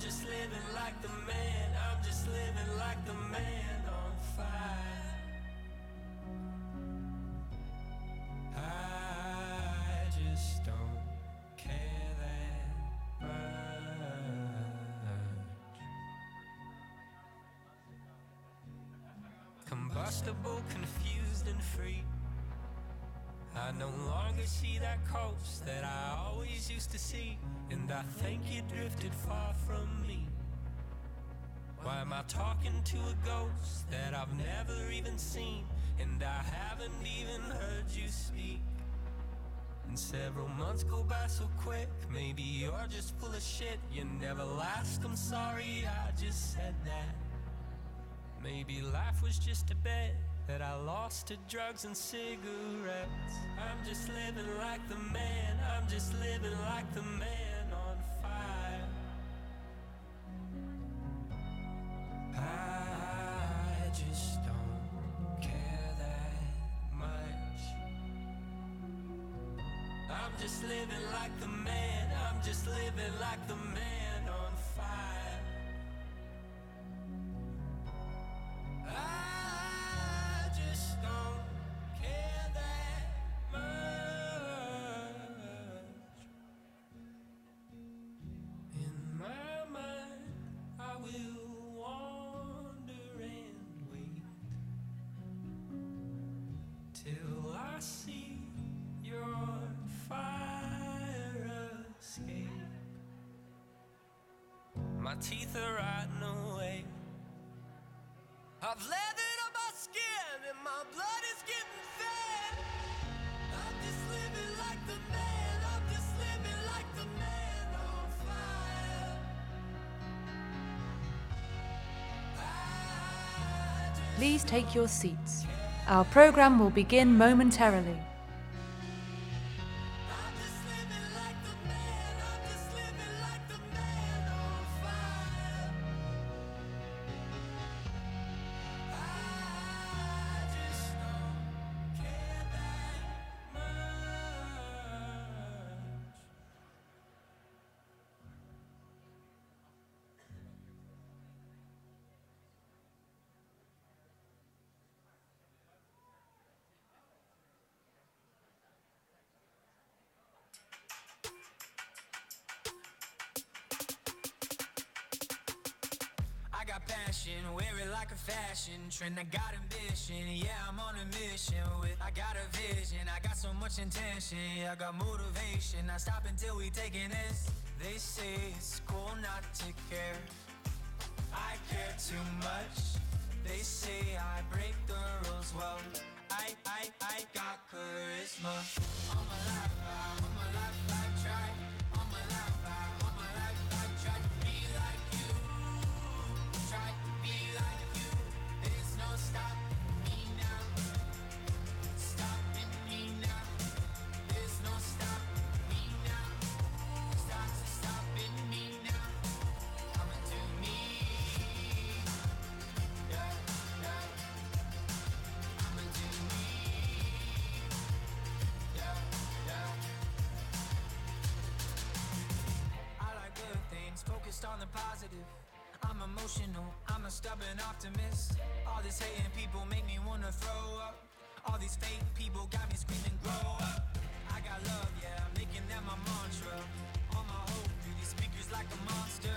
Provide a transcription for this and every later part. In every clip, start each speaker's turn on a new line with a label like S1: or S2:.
S1: just living like the man. I'm just living like the man on fire. I just don't care that much. Combustible, confused and free. I no longer see that coast that I always used to see, and I think you drifted far from me. Why am I talking to a ghost that I've never even seen, and I haven't even heard you speak? And several months go by so quick. Maybe you're just full of shit. You never last, I'm sorry, I just said that. Maybe life was just a bet that I lost to drugs and cigarettes. I'm just living like the man. I'm just living like the man on fire. I just don't care that much. I'm just living like the man. I'm just living like the man on fire. I just don't care that much. In my mind, I will wander and wait till I see your fire escape. My teeth are rotting away. I've leathered on my skin and my blood is getting thin. I'm just living like the man. I'm just living like the man on fire.
S2: Please take your seats. Our program will begin momentarily.
S1: I'm just living like the man. I'm just living like the man on fire. I just don't care that much. I got passion, wear it like a fashion trend. I got ambition, yeah, I'm on a mission I got a vision, I got so much intention. I got motivation, I stop until we taking this. They say it's cool not to care. I care too much. They say I break the rules. Well, I got charisma. All my life, I try. All my life, I try to be like you. Try to be like you. There's no stopping me now. Stopping me now. There's no stopping me now. Stopping me now. I'ma do me. Yeah, yeah. I'ma do me. Yeah, yeah. I like good things, focused on the positive. I'm emotional, I'm a stubborn optimist. All this hating people make me wanna throw up. All these fake people got me screaming, grow up. I got love, yeah, I'm making that my mantra. All my hope through these speakers like a monster.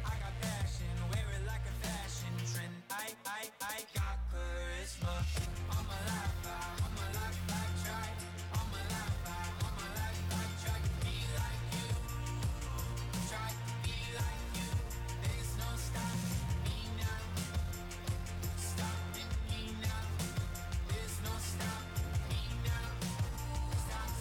S1: I got passion, wear it like a fashion trend. I got charisma. All my life, I try. All my life, I try to be like you. Try to be like you. There's no stopping me now. Stopping me now. There's no stopping me now. Stop.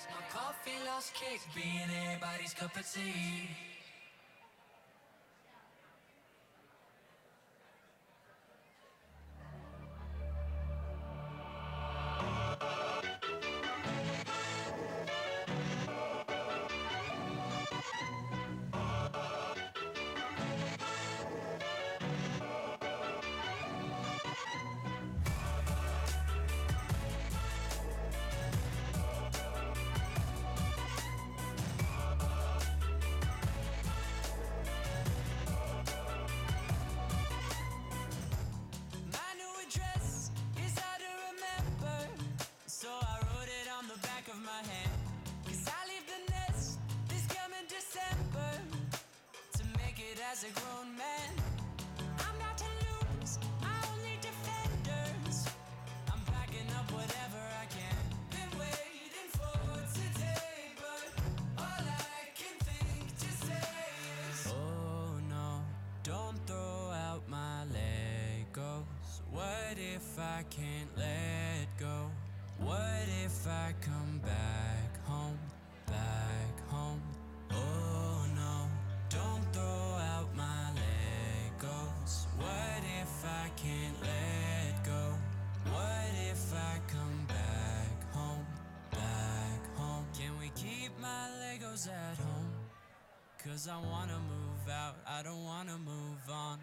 S1: My coffee lost kick, being everybody's cup of tea. As a grown man, I'm not to lose, my only defenders. I'm packing up whatever I can. Been waiting for today, but all I can think to say is, oh no, don't throw out my Legos. What if I can't let go? What if I come back home, back home? Oh no, don't throw out my Legos. What if I can't let go? What if I come back home, back home? Can we keep my Legos at home? 'Cause I wanna move out, I don't wanna move on.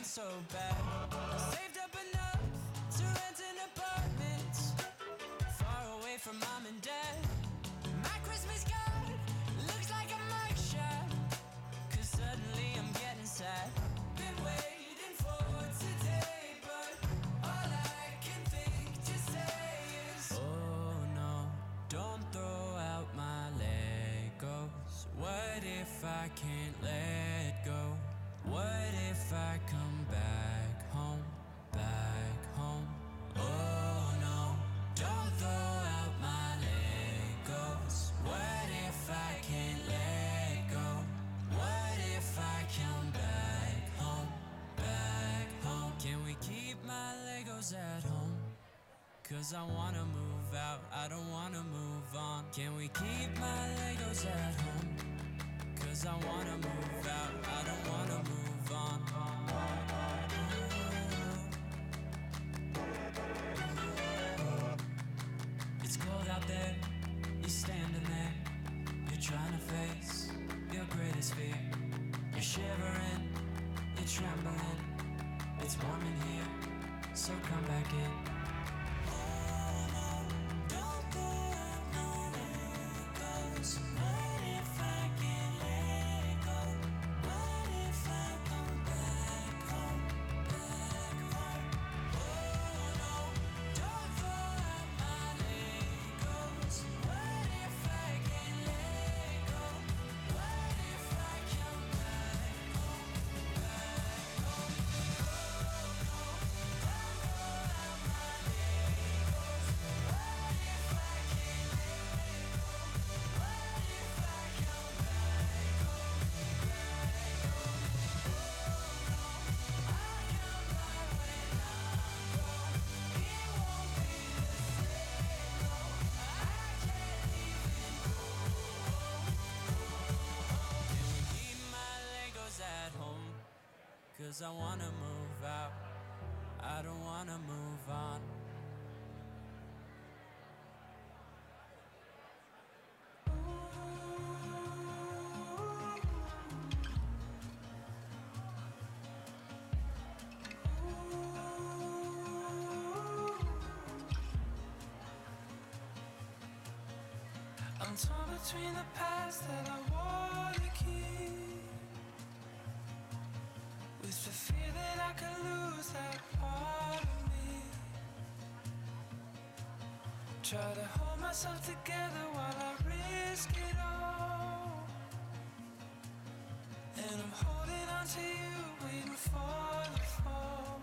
S1: So bad. Saved up enough to rent an apartment far away from mom and dad. My Christmas card looks like a mugshot, 'cause suddenly I'm getting sad. Been waiting for today, but all I can think to say is, oh no, don't throw out my Legos. What if I can't let go? What if I come back home, back home? Oh no, don't throw out my Legos. What if I can't let go? What if I come back home, back home? Can we keep my Legos at home? 'Cause I wanna move out, I don't wanna move on. Can we keep my Legos at home? 'Cause I wanna move out, I don't wanna move on. It's cold out there, you're standing there. You're trying to face your greatest fear. You're shivering, you're trembling. It's warm in here, so come back in. Cause I wanna move out, I don't wanna move on. I'm torn between the past that I wanna keep, with the fear that I could lose that part of me. Try to hold myself together while I risk it all, and I'm holding on to you, waiting for the fall.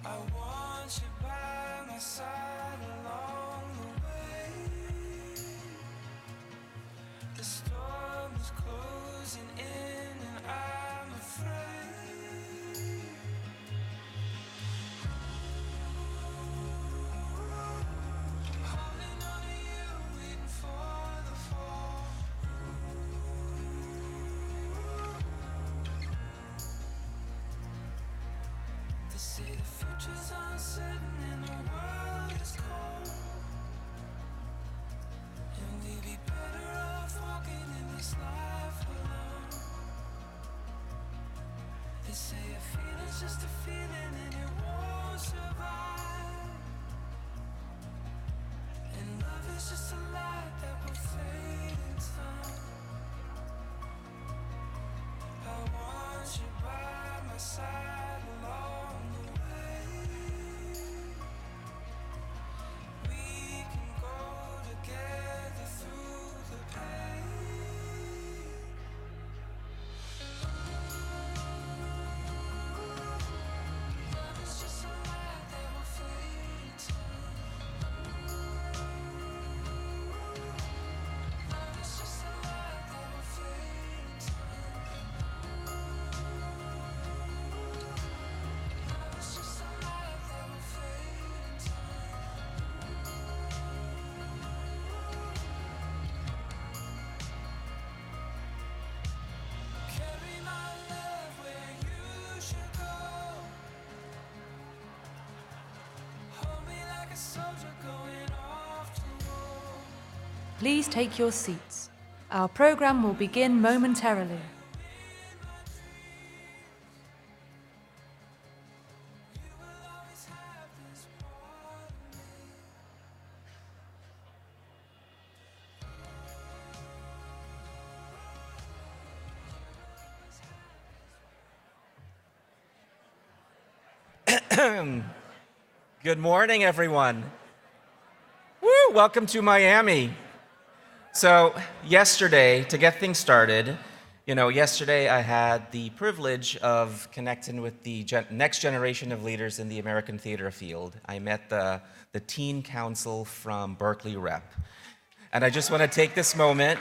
S1: I want you by my side along the way. The storm is closing in and I'm afraid. Holding on to you, waiting for the fall. They say the future's uncertain and the world is cold. And we'd be better off walking in this life alone. They say a feeling's just a feeling and it won't survive. And love is just a light that will fade in time. I want you by my side along the way. We can go together through the pain. Love is just a light that will fade in time. Love is just a light that will fade in time. Love is just a light that will fade in time. Carry my love where you should go. Hold me like a soldier going off to war.
S2: Please take your seats. Our program will begin momentarily.
S1: You will always have this part of me.
S3: Good morning, everyone. Woo! Welcome to Miami. So yesterday, to get things started, yesterday I had the privilege of connecting with the next generation of leaders in the American theater field. I met the Teen Council from Berkeley Rep. And I just want to take this moment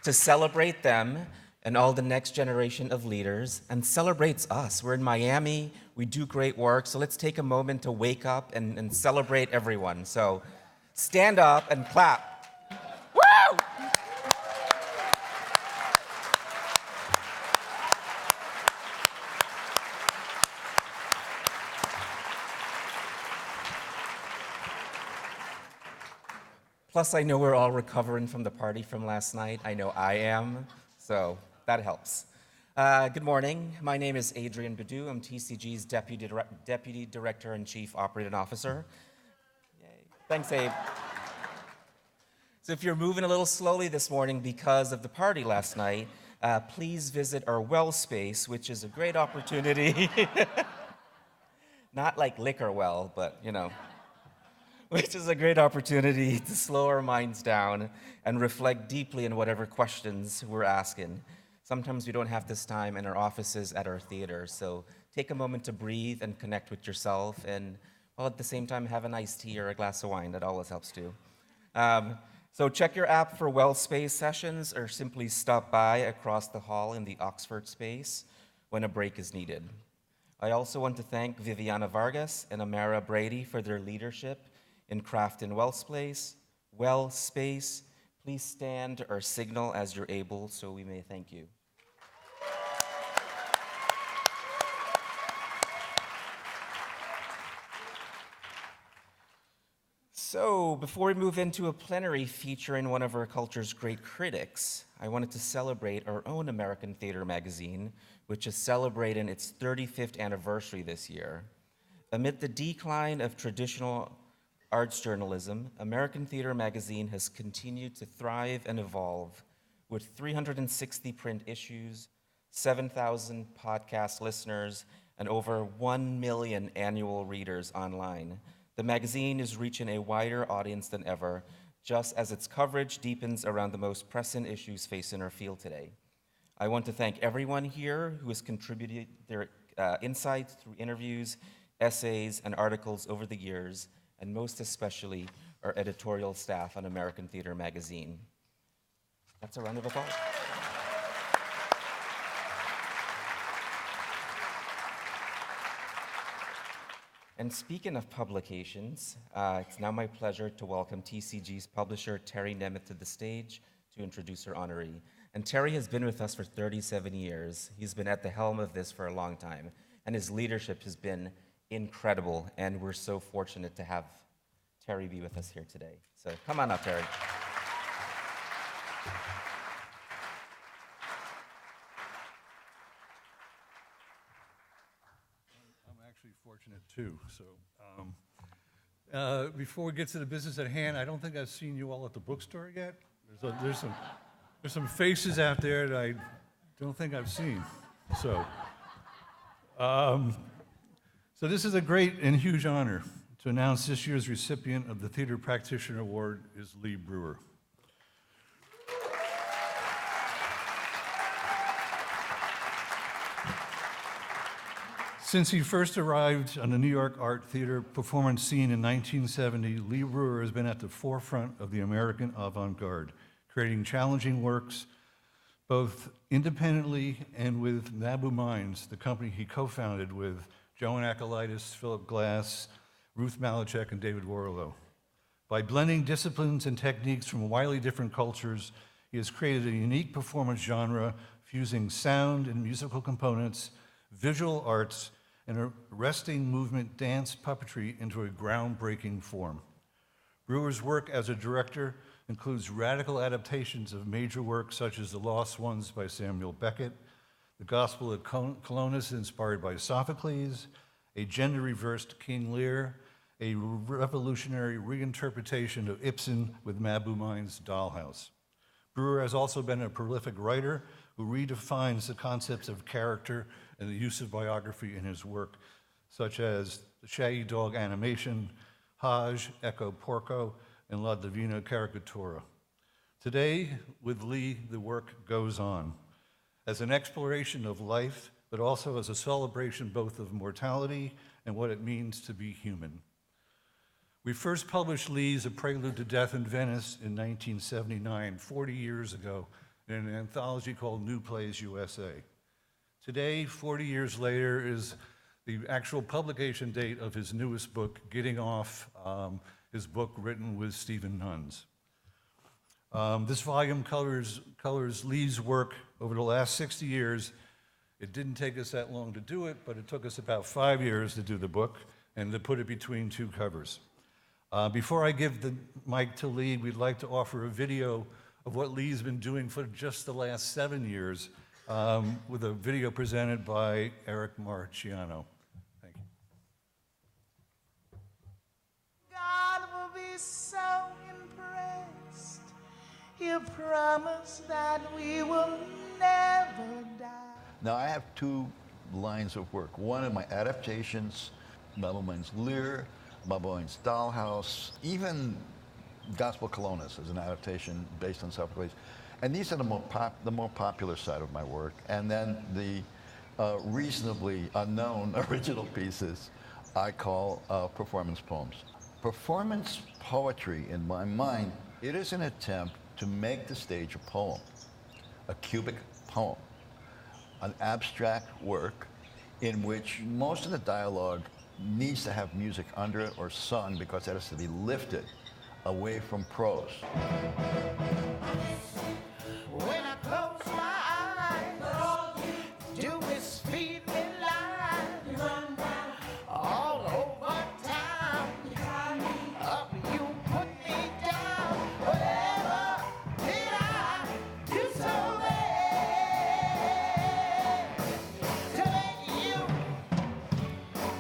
S3: to celebrate them and all the next generation of leaders, and celebrates us. We're in Miami, we do great work, so let's take a moment to wake up and celebrate everyone. So stand up and clap. Woo! Plus, I know we're all recovering from the party from last night. I know I am, so that helps. Good morning. My name is Adrian Budhu. I'm TCG's Deputy Director and Chief Operating Officer. Yay. Thanks, Abe. So if you're moving a little slowly this morning because of the party last night, please visit our well space, which is a great opportunity. Not like liquor well, but which is a great opportunity to slow our minds down and reflect deeply on whatever questions we're asking. Sometimes we don't have this time in our offices at our theater, so take a moment to breathe and connect with yourself, and while at the same time have an iced tea or a glass of wine. That always helps too. So check your app for well space sessions, or simply stop by across the hall in the Oxford space when a break is needed. I also want to thank Viviana Vargas and Amara Brady for their leadership in crafting well space. Please stand or signal as you're able so we may thank you. So, before we move into a plenary featuring one of our culture's great critics, I wanted to celebrate our own American Theater magazine, which is celebrating its 35th anniversary this year. Amid the decline of traditional arts journalism, American Theater magazine has continued to thrive and evolve with 360 print issues, 7,000 podcast listeners, and over 1 million annual readers online. The magazine is reaching a wider audience than ever, just as its coverage deepens around the most pressing issues facing our field today. I want to thank everyone here who has contributed their insights through interviews essays, and articles over the years, and most especially our editorial staff on American Theater Magazine. That's a round of applause. And speaking of publications, it's now my pleasure to welcome TCG's publisher, Terry Nemeth, to the stage to introduce her honoree. And Terry has been with us for 37 years. He's been at the helm of this for a long time, and his leadership has been incredible, and we're so fortunate to have Terry be with us here today. So come on up, Terry.
S4: Fortunate too. So before we get to the business at hand, I don't think I've seen you all at the bookstore yet. There's some faces out there that I don't think I've seen. So this is a great and huge honor to announce this year's recipient of the Theater Practitioner Award is Lee Brewer. Since he first arrived on the New York art theater performance scene in 1970, Lee Brewer has been at the forefront of the American avant-garde, creating challenging works both independently and with Nabu Minds, the company he co-founded with Joan Akalaitis, Philip Glass, Ruth Malachek, and David Warlow. By blending disciplines and techniques from widely different cultures, he has created a unique performance genre fusing sound and musical components, visual arts, and arresting movement dance puppetry into a groundbreaking form. Brewer's work as a director includes radical adaptations of major works such as The Lost Ones by Samuel Beckett, The Gospel of Colonus inspired by Sophocles, a gender-reversed King Lear, a revolutionary reinterpretation of Ibsen with Nabu Mind's Dollhouse. Brewer has also been a prolific writer who redefines the concepts of character and the use of biography in his work, such as the Shaggy Dog animation, Haj, Ecco Porco, and La Divina Caricatura. Today, with Lee, the work goes on as an exploration of life, but also as a celebration both of mortality and what it means to be human. We first published Lee's A Prelude to Death in Venice in 1979, 40 years ago, in an anthology called New Plays USA. Today, 40 years later, is the actual publication date of his newest book, Getting Off, his book written with Stephen Nuns. This volume colors Lee's work over the last 60 years. It didn't take us that long to do it, but it took us about 5 years to do the book and to put it between two covers. Before I give the mic to Lee, we'd like to offer a video of what Lee's been doing for just the last 7 years, with a video presented by Eric Marciano. Thank you.
S5: God will be so impressed. He'll promise that we will never die.
S6: Now, I have two lines of work. One of my adaptations, Nabu Mind's Lear, Nabu Mind's Dollhouse, even Gospel Colonus is an adaptation based on Sophocles. And these are the more popular side of my work. And then the reasonably unknown original pieces I call performance poems. Performance poetry, in my mind, it is an attempt to make the stage a poem, a cubic poem, an abstract work in which most of the dialogue needs to have music under it or sung because it has to be lifted away from prose.
S5: When I close my eyes, all you do is feed me lies. All over town, up you put me down. Whatever did I do so bad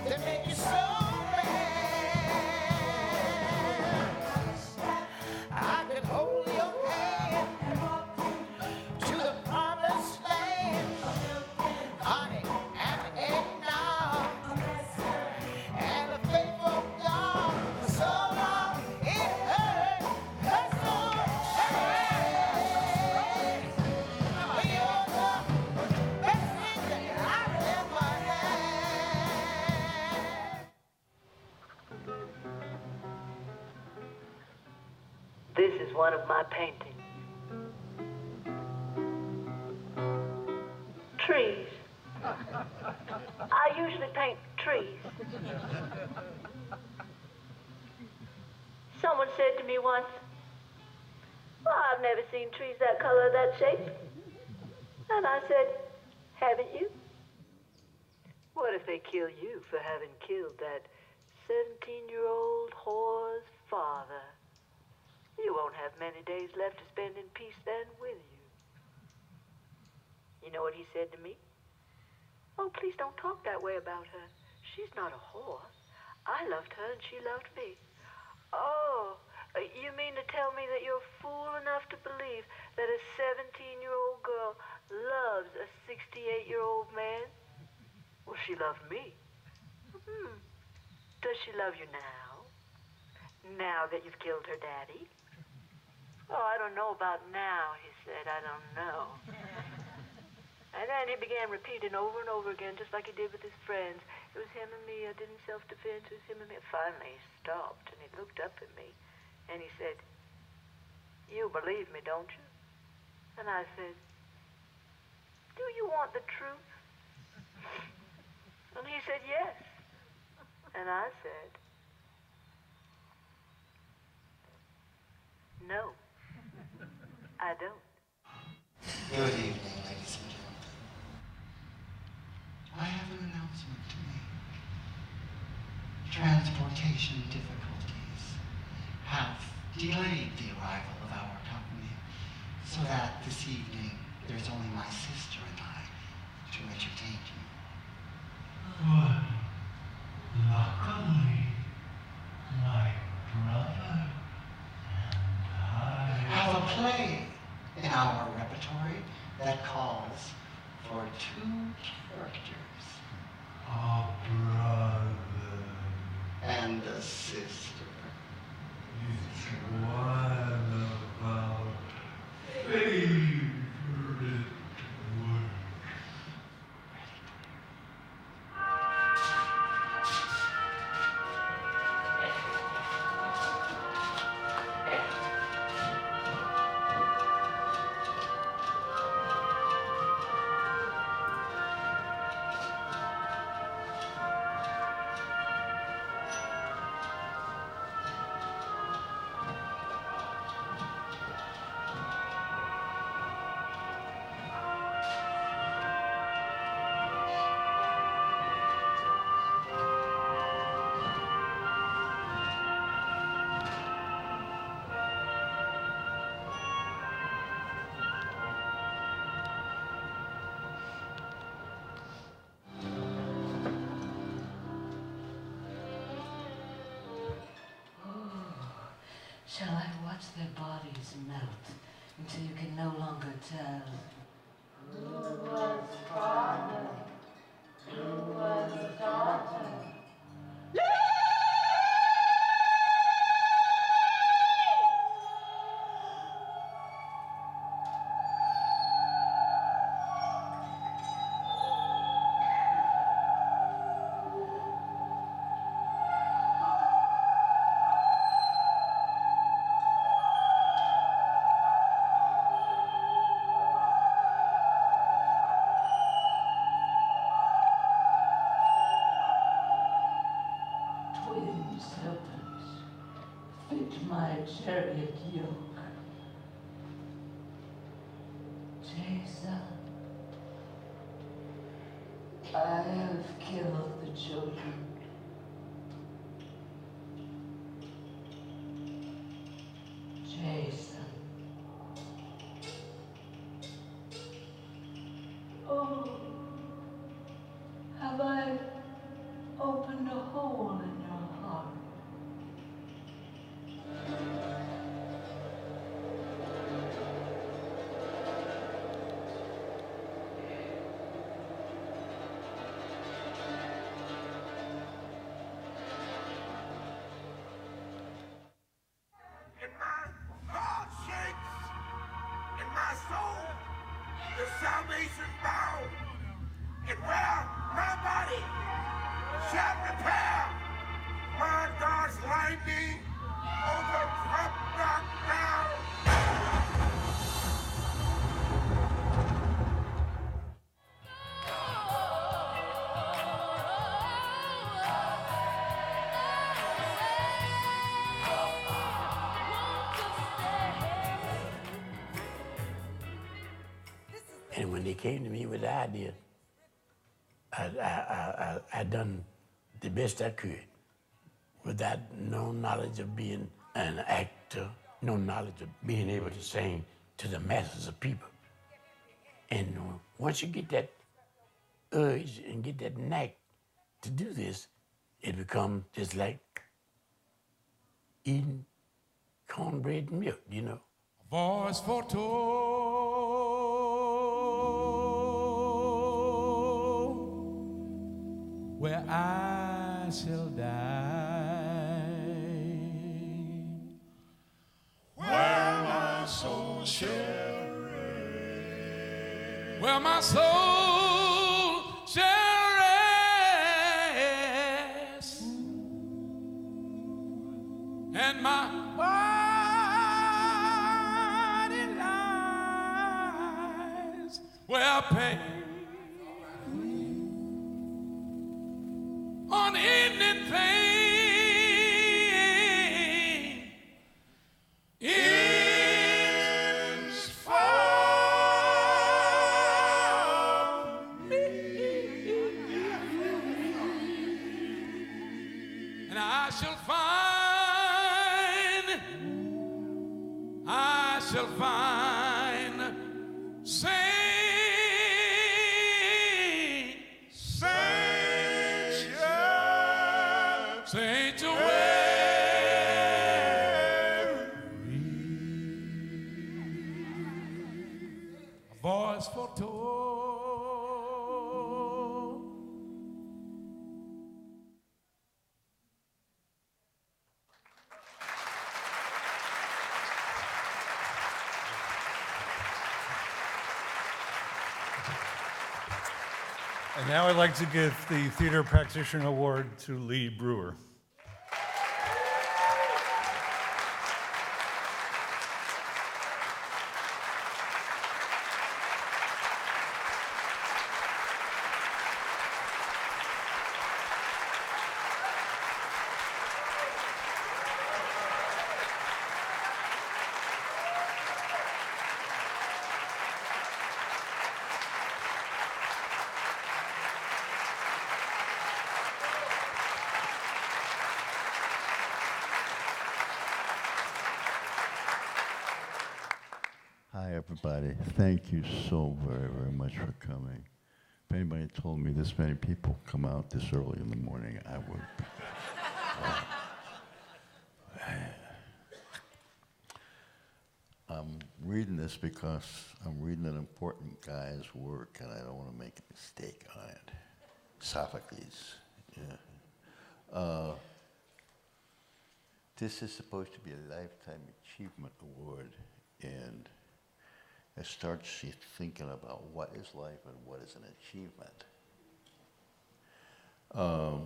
S5: to make you so bad? I could hold your hand to the
S7: This is one of my paintings. Trees. I usually paint trees. Someone said to me once, "Well, I've never seen trees that color, that shape." And I said, "Haven't you?" What if they kill you for having killed that 17-year-old whore's father? You won't have many days left to spend in peace then, will you? You know what he said to me? "Oh, please don't talk that way about her. She's not a whore. I loved her and she loved me." "Oh, you mean to tell me that you're fool enough to believe that a 17-year-old girl loves a 68-year-old man?" "Well, she loved me." Does she love you now? Now that you've killed her daddy? "Oh, I don't know about now," he said. "I don't know." And then he began repeating over and over again, just like he did with his friends. "It was him and me. I did in self-defense. It was him and me." Finally, he stopped, and he looked up at me, and he said, "You believe me, don't you?" And I said, "Do you want the truth?" And he said, "Yes." And I said, "No, I don't."
S8: Good evening, ladies and gentlemen. I have an announcement to make. Transportation difficulties have delayed the arrival of our company, so that this evening there's only my sister and I to entertain you.
S9: But luckily, my brother and I
S8: Have a play in our repertory that calls for 2 characters.
S9: a brother
S8: And a sister.
S9: is one of our favorite works.
S7: Shall I watch their bodies melt until you can no longer tell who was father, who was daughter? Twin serpents fit my chariot yoke. Jason, I have killed the children. Jason. Oh, have I opened a hole in your heart?
S5: In my heart
S9: lightning over Crop Rock.
S10: And when they came to me with the idea, I done the best I could without no knowledge of being an actor, no knowledge of being able to sing to the masses of people. And once you get that urge and get that knack to do this, it becomes just like eating cornbread and milk, you know.
S9: Voice for Todd. Where I shall die, where my soul shall rest, where my soul shall rest, and my body lies where pain on anything is for me. And I shall find voice for Todd.
S4: And now I'd like to give the Theater Practitioner Award to Lee Brewer.
S6: Hi, everybody. Thank you so very, very much for coming. If anybody told me this many people come out this early in the morning, I would. I'm reading this because I'm reading an important guy's work, and I don't want to make a mistake on it. Sophocles. Yeah. This is supposed to be a Lifetime Achievement Award, and it starts you thinking about what is life and what is an achievement. I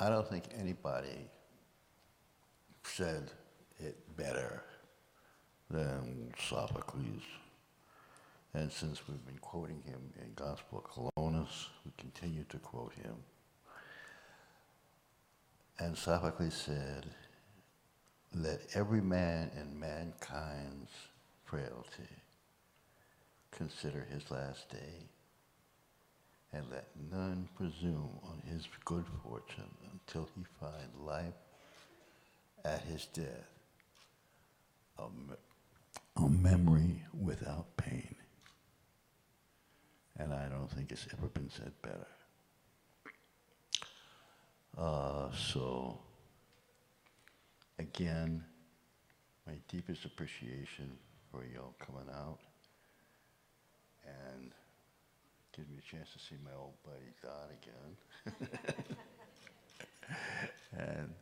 S6: don't think anybody said it better than Sophocles. And since we've been quoting him in Gospel of Colonus, we continue to quote him. And Sophocles said, "Let every man in mankind's frailty consider his last day, and let none presume on his good fortune until he find life at his death, a memory without pain." And I don't think it's ever been said better. So, again, my deepest appreciation for y'all coming out and give me a chance to see my old buddy Todd again. And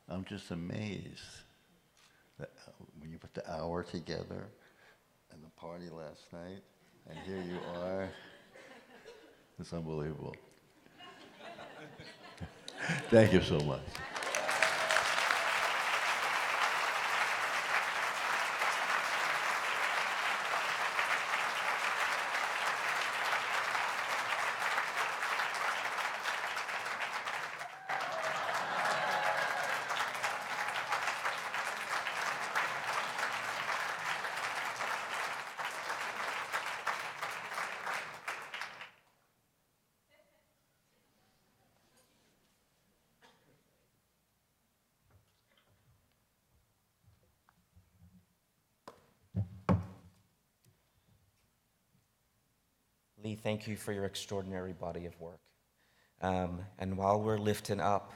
S6: I'm just amazed that when you put the hour together and the party last night, and here you are, it's unbelievable. Thank you so much.
S3: Lee, thank you for your extraordinary body of work. And while we're lifting up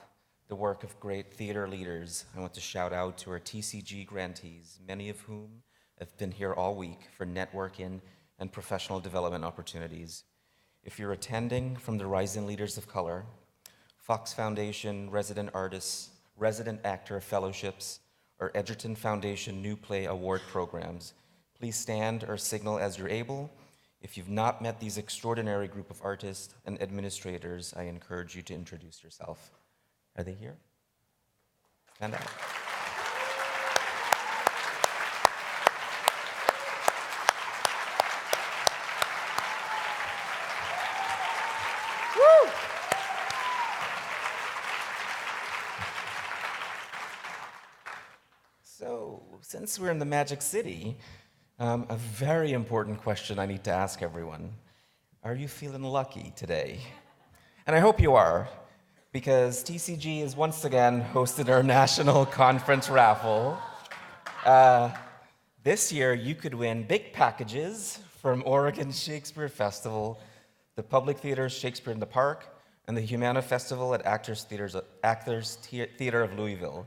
S3: the work of great theater leaders, I want to shout out to our TCG grantees, many of whom have been here all week for networking and professional development opportunities. If you're attending from the Rising Leaders of Color, Fox Foundation Resident Artists, Resident Actor Fellowships, or Edgerton Foundation New Play Award programs, please stand or signal as you're able. If you've not met these extraordinary group of artists and administrators, I encourage you to introduce yourself. Are they here? Stand up. Woo! So, since we're in the Magic City, a very important question I need to ask everyone. Are you feeling lucky today? And I hope you are, because TCG has once again hosted our national conference raffle. This year, you could win big packages from Oregon Shakespeare Festival, the Public Theater's Shakespeare in the Park, and the Humana Festival at Actors Theater of Louisville.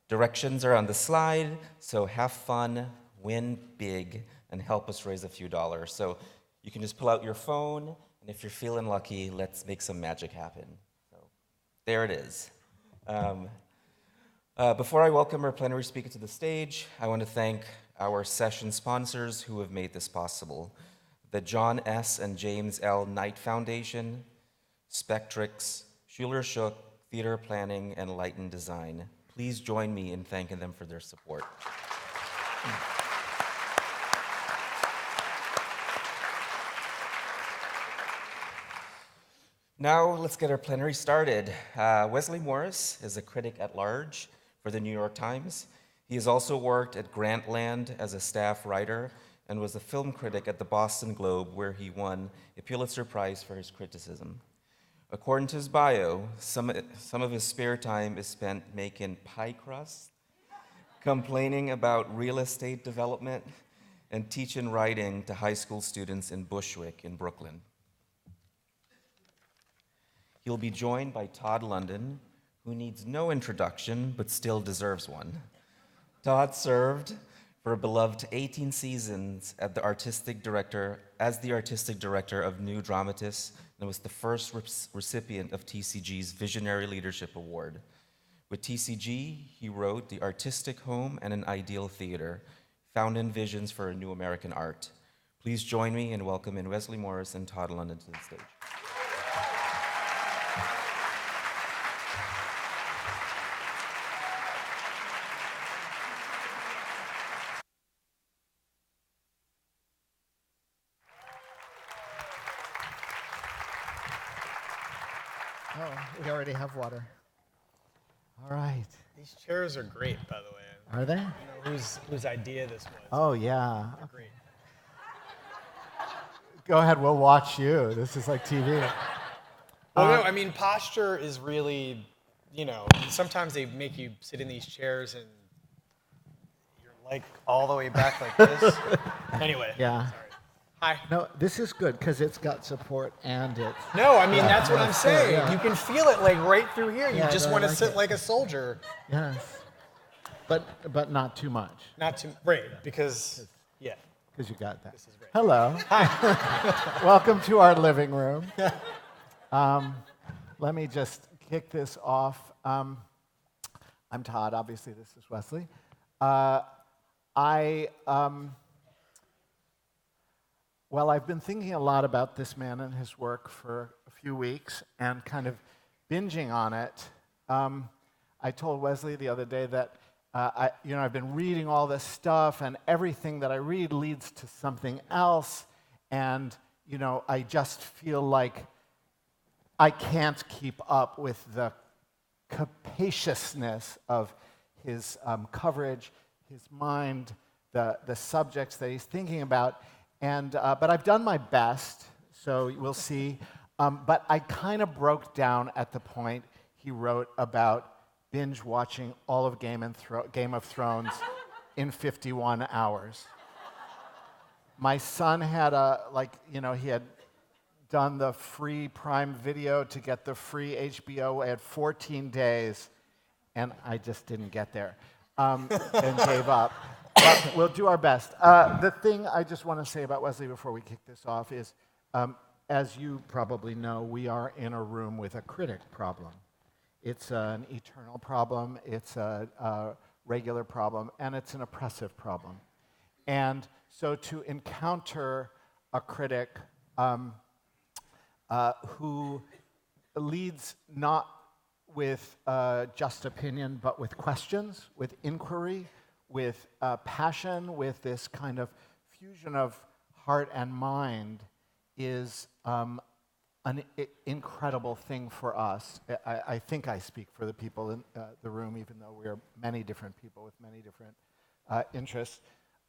S3: Directions are on the slide, so have fun, win big, and help us raise a few dollars. So you can just pull out your phone, and if you're feeling lucky, let's make some magic happen. So there it is. Before I welcome our plenary speaker to the stage, I want to thank our session sponsors who have made this possible. The John S. and James L. Knight Foundation, Spectrix, Schuler Shook, Theater Planning, and Lighten Design. Please join me in thanking them for their support. Now let's get our plenary started. Wesley Morris is a critic at large for the New York Times. He has also worked at Grantland as a staff writer and was a film critic at the Boston Globe, where he won a Pulitzer Prize for his criticism. According to his bio, some of his spare time is spent making pie crust, complaining about real estate development, and teaching writing to high school students in Bushwick in Brooklyn. He'll be joined by Todd London, who needs no introduction, but still deserves one. Todd served for a beloved 18 seasons as the artistic director of New Dramatists, and was the first recipient of TCG's Visionary Leadership Award. With TCG, he wrote The Artistic Home and an Ideal Theater, founding visions for a new American art. Please join me in welcoming Wesley Morris and Todd London to the stage.
S11: Oh, we already have water. All right.
S12: These chairs are great, by the way.
S11: Are they?
S12: I don't know whose idea this was.
S11: Oh, yeah.
S12: They're great.
S11: Go ahead, we'll watch you. This is like TV.
S12: Well, no, I mean, posture is really, sometimes they make you sit in these chairs and you're like all the way back like this. Anyway.
S11: Yeah.
S12: Sorry. Hi.
S11: No, this is good because it's got support and it's...
S12: No, I mean, that's what
S11: yeah,
S12: I'm saying.
S11: yeah.
S12: You can feel it like right through here. You
S11: Yeah,
S12: just
S11: no,
S12: want to
S11: like
S12: sit
S11: it.
S12: like a soldier.
S11: Yes. But not too much.
S12: Not too, right, because, yeah.
S11: Because you got that.
S12: This is right.
S11: Hello. Hi. Welcome to our living room. Let me just kick this off. I'm Todd. Obviously, this is Wesley. Well, I've been thinking a lot about this man and his work for a few weeks and kind of binging on it I told Wesley the other day that I've been reading all this stuff, and everything that I read leads to something else, and I just feel like I can't keep up with the capaciousness of his coverage, his mind, the subjects that he's thinking about, but I've done my best, so we'll see. But I kind of broke down at the point he wrote about binge watching all of Game of Thrones in 51 hours. My son had he had done the free Prime Video to get the free HBO. I had 14 days, and I just didn't get there and gave up. But we'll do our best. The thing I just want to say about Wesley before we kick this off is, as you probably know, we are in a room with a critic problem. It's an eternal problem, it's a regular problem, and it's an oppressive problem. And so to encounter a critic who leads not with just opinion, but with questions, with inquiry, with passion, with this kind of fusion of heart and mind is an incredible thing for us. I think I speak for the people in the room, even though we are many different people with many different interests.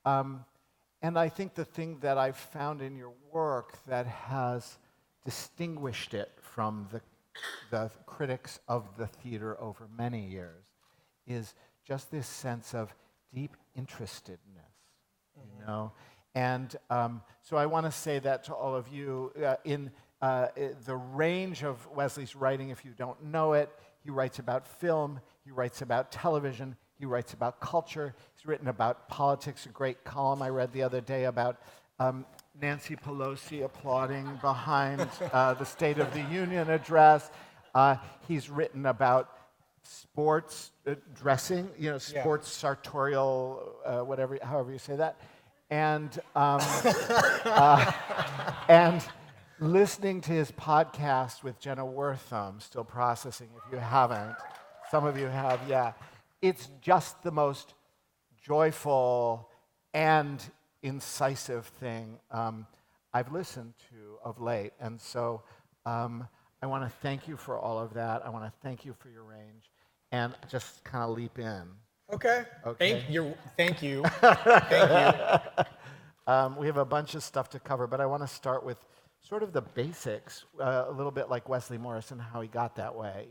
S11: And I think the thing that I've found in your work that has distinguished it from the critics of the theater over many years is just this sense of deep interestedness, you know? And so I want to say that to all of you. In the range of Wesley's writing, if you don't know it, he writes about film, he writes about television, he writes about culture, he's written about politics, a great column I read the other day about Nancy Pelosi applauding behind the State of the Union address. He's written about sports dressing, sports sartorial, however you say that. And listening to his podcast with Jenna Wortham, still processing if you haven't. Some of you have, yeah. It's just the most joyful and incisive thing I've listened to of late. And so I want to thank you for all of that. I want to thank you for your range. And just kind of leap in.
S12: Okay. Thank you. Thank you.
S11: We have a bunch of stuff to cover, but I want to start with sort of the basics, a little bit like Wesley Morris and how he got that way,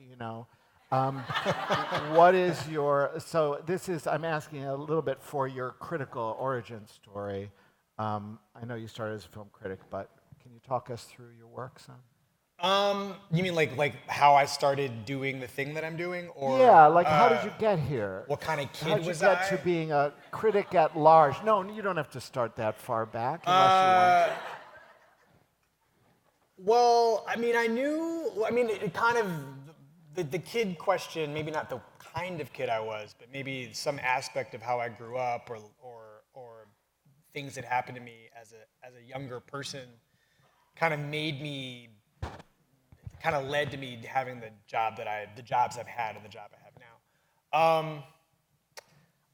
S11: What is so this is, I'm asking a little bit for your critical origin story. I know you started as a film critic, but can you talk us through your work, son?
S12: You mean like how I started doing the thing that I'm doing, or
S11: yeah, like how did you get here?
S12: What kind of kid
S11: How'd you
S12: was
S11: get
S12: I?
S11: to being a critic at large? No, you don't have to start that far back unless you want to.
S12: Well, I mean, it kind of the kid question. Maybe not the kind of kid I was, but maybe some aspect of how I grew up, or things that happened to me as a younger person, kind of led to me having the jobs I've had and the job I have now.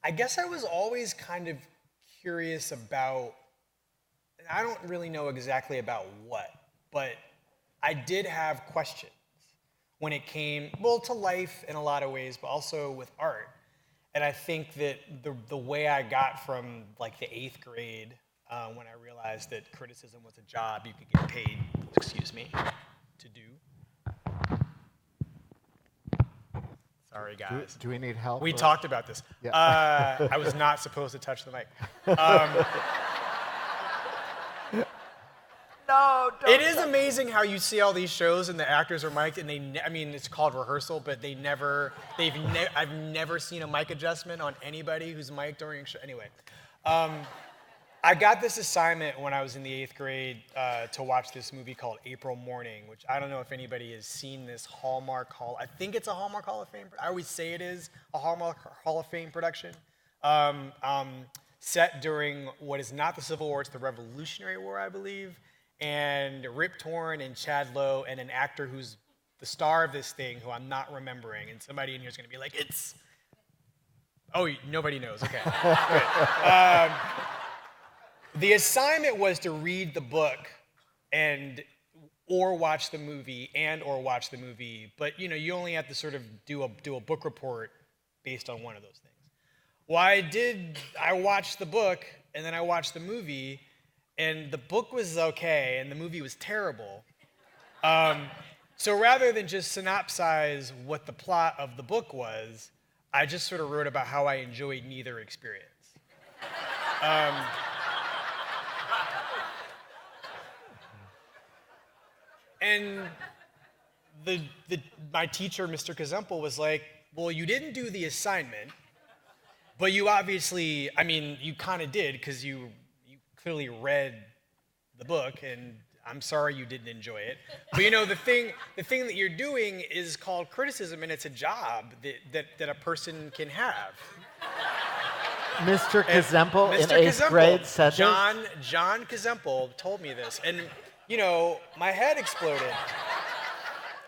S12: I guess I was always kind of curious about, and I don't really know exactly about what, but I did have questions when it came, to life in a lot of ways, but also with art. And I think that the way I got from like the 8th grade, when I realized that criticism was a job you could get paid, to do. Sorry, guys.
S11: Do we need help?
S12: We talked about this.
S11: Yeah.
S12: I was not supposed to touch the mic.
S11: No, don't.
S12: It is amazing how you see all these shows and the actors are mic'd, and it's called rehearsal, but I've never seen a mic adjustment on anybody who's mic'd during a show. Anyway, I got this assignment when I was in the 8th grade to watch this movie called April Morning, which I don't know if anybody has seen this I think it's a Hallmark Hall of Fame. I always say it is a Hallmark Hall of Fame production. Set during what is not the Civil War, it's the Revolutionary War, I believe. And Rip Torn and Chad Lowe and an actor who's the star of this thing, who I'm not remembering, and somebody in here is going to be like, it's... Oh, nobody knows. Okay. Good. The assignment was to read the book or watch the movie, but you only have to sort of do a book report based on one of those things. Well, I watched the book, and then I watched the movie, and the book was okay, and the movie was terrible. So rather than just synopsize what the plot of the book was, I just sort of wrote about how I enjoyed neither experience. And my teacher, Mr. Kazempel, was like, well, you didn't do the assignment, but you obviously, you kind of did, because you clearly read the book, and I'm sorry you didn't enjoy it. But the thing that you're doing is called criticism, and it's a job that a person can have.
S11: Mr. Kazempel in 8th grade said this?
S12: John Kazempel told me this, and my head exploded.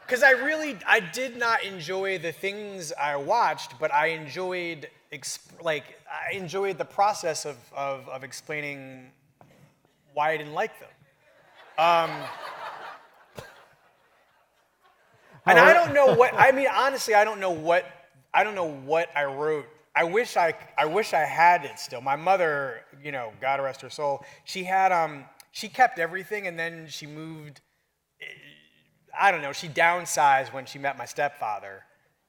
S12: Because I did not enjoy the things I watched, but I enjoyed the process of explaining why I didn't like them. And I don't know what, honestly, I don't know what I wrote. I wish I had it still. My mother, God rest her soul, she kept everything, and then she moved, she downsized when she met my stepfather.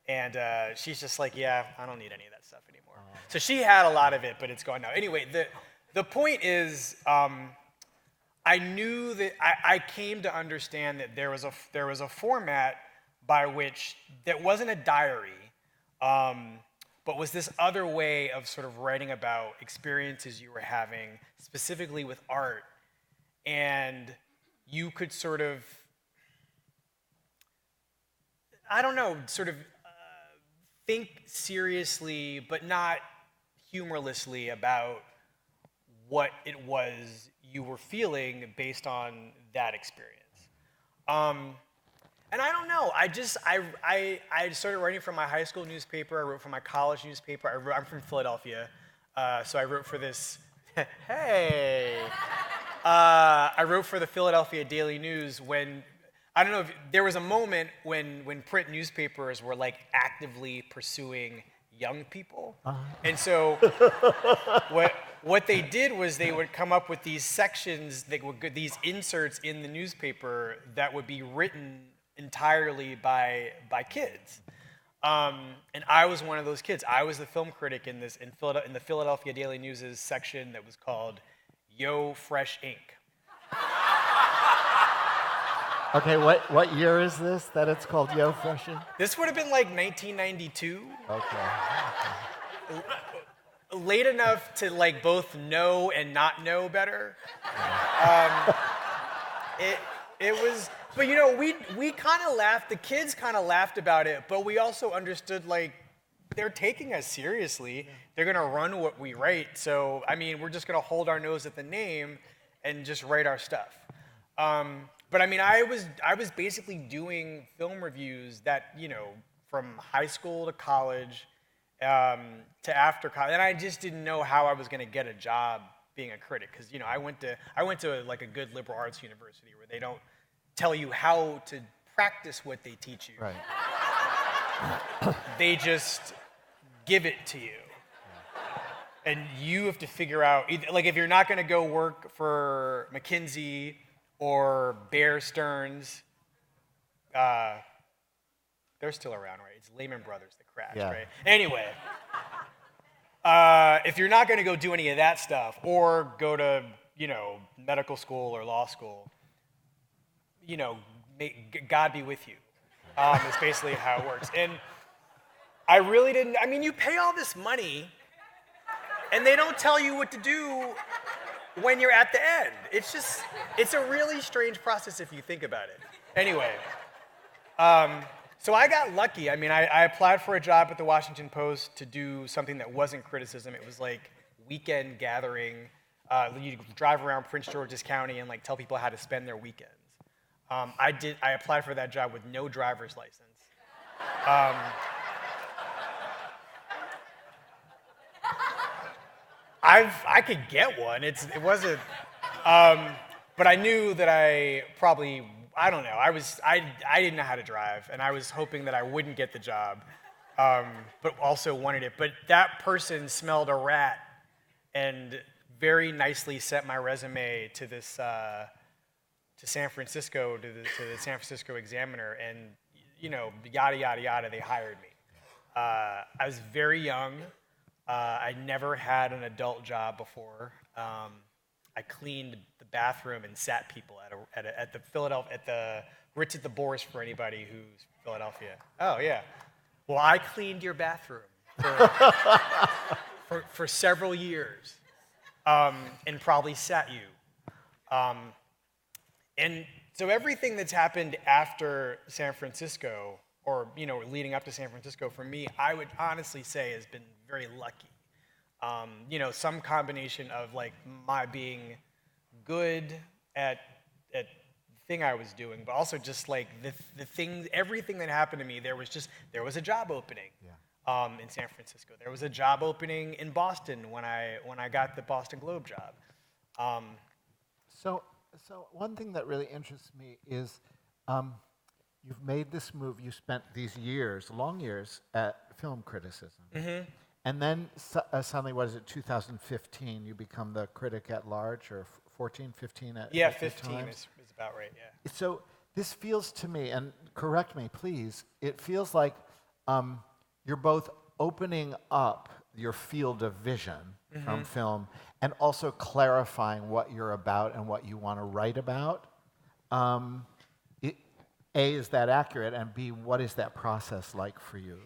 S12: And she's just like, yeah, I don't need any of that stuff anymore. So she had a lot of it, but it's gone now. Anyway, the point is, I knew that I came to understand that there was a format by which that wasn't a diary, but was this other way of sort of writing about experiences you were having, specifically with art, and you could sort of, think seriously, but not humorlessly about what it was you were feeling based on that experience. And I don't know, I started writing for my high school newspaper, I wrote for my college newspaper, I'm from Philadelphia, so I wrote for this, hey! I wrote for the Philadelphia Daily News there was a moment when print newspapers were like actively pursuing young people. And so what they did was they would come up with these sections, these inserts in the newspaper that would be written entirely by kids. And I was one of those kids. I was the film critic in the Philadelphia Daily News' section that was called Yo Fresh Ink.
S11: Okay, what year is this that it's called Yo Fresh Ink?
S12: This would have been like 1992.
S11: Okay.
S12: Late enough to both know and not know better. It was, but we kind of laughed. The kids kind of laughed about it, but we also understood they're taking us seriously. They're gonna run what we write. So we're just gonna hold our nose at the name and just write our stuff. But I was basically doing film reviews that from high school to college, to after college, and I just didn't know how I was going to get a job being a critic, because I went to a good liberal arts university where they don't tell you how to practice what they teach you.
S11: Right.
S12: They just give it to you, and you have to figure out if you're not going to go work for McKinsey or Bear Stearns, they're still around, right? It's Lehman Brothers that crashed, right? Anyway, if you're not going to go do any of that stuff or go to, medical school or law school, God be with you. Is basically how it works. And I really didn't, you pay all this money and they don't tell you what to do when you're at the end. It's a really strange process if you think about it. Anyway, so I got lucky. I applied for a job at the Washington Post to do something that wasn't criticism. It was like weekend gathering. You drive around Prince George's County and tell people how to spend their weekends. I applied for that job with no driver's license. I could get one. It wasn't, but I knew that I don't know. I didn't know how to drive, and I was hoping that I wouldn't get the job, but also wanted it. But that person smelled a rat, and very nicely sent my resume to this to San Francisco to the San Francisco Examiner, and yada yada yada. They hired me. I was very young. I never had an adult job before. I cleaned the bathroom and sat people at the Ritz at the Bourse for anybody who's Philadelphia. Oh yeah. Well, I cleaned your bathroom for several years, and probably sat you. And so everything that's happened after San Francisco, or leading up to San Francisco, for me, I would honestly say has been very lucky. Some combination of like my being good at the thing I was doing, but also just like the things, everything that happened to me. There was a job opening in San Francisco. There was a job opening in Boston when I got the Boston Globe job.
S11: So one thing that really interests me is you've made this move. You spent these years, long years, at film criticism. Mm-hmm. And then suddenly, what is it, 2015, you become the Critic-At-Large, or 14, 15 at
S12: Yeah, 15 is about right, yeah.
S11: So this feels to me, and correct me, please, it feels like you're both opening up your field of vision from film and also clarifying what you're about and what you want to write about. A, is that accurate? And B, what is that process like for you?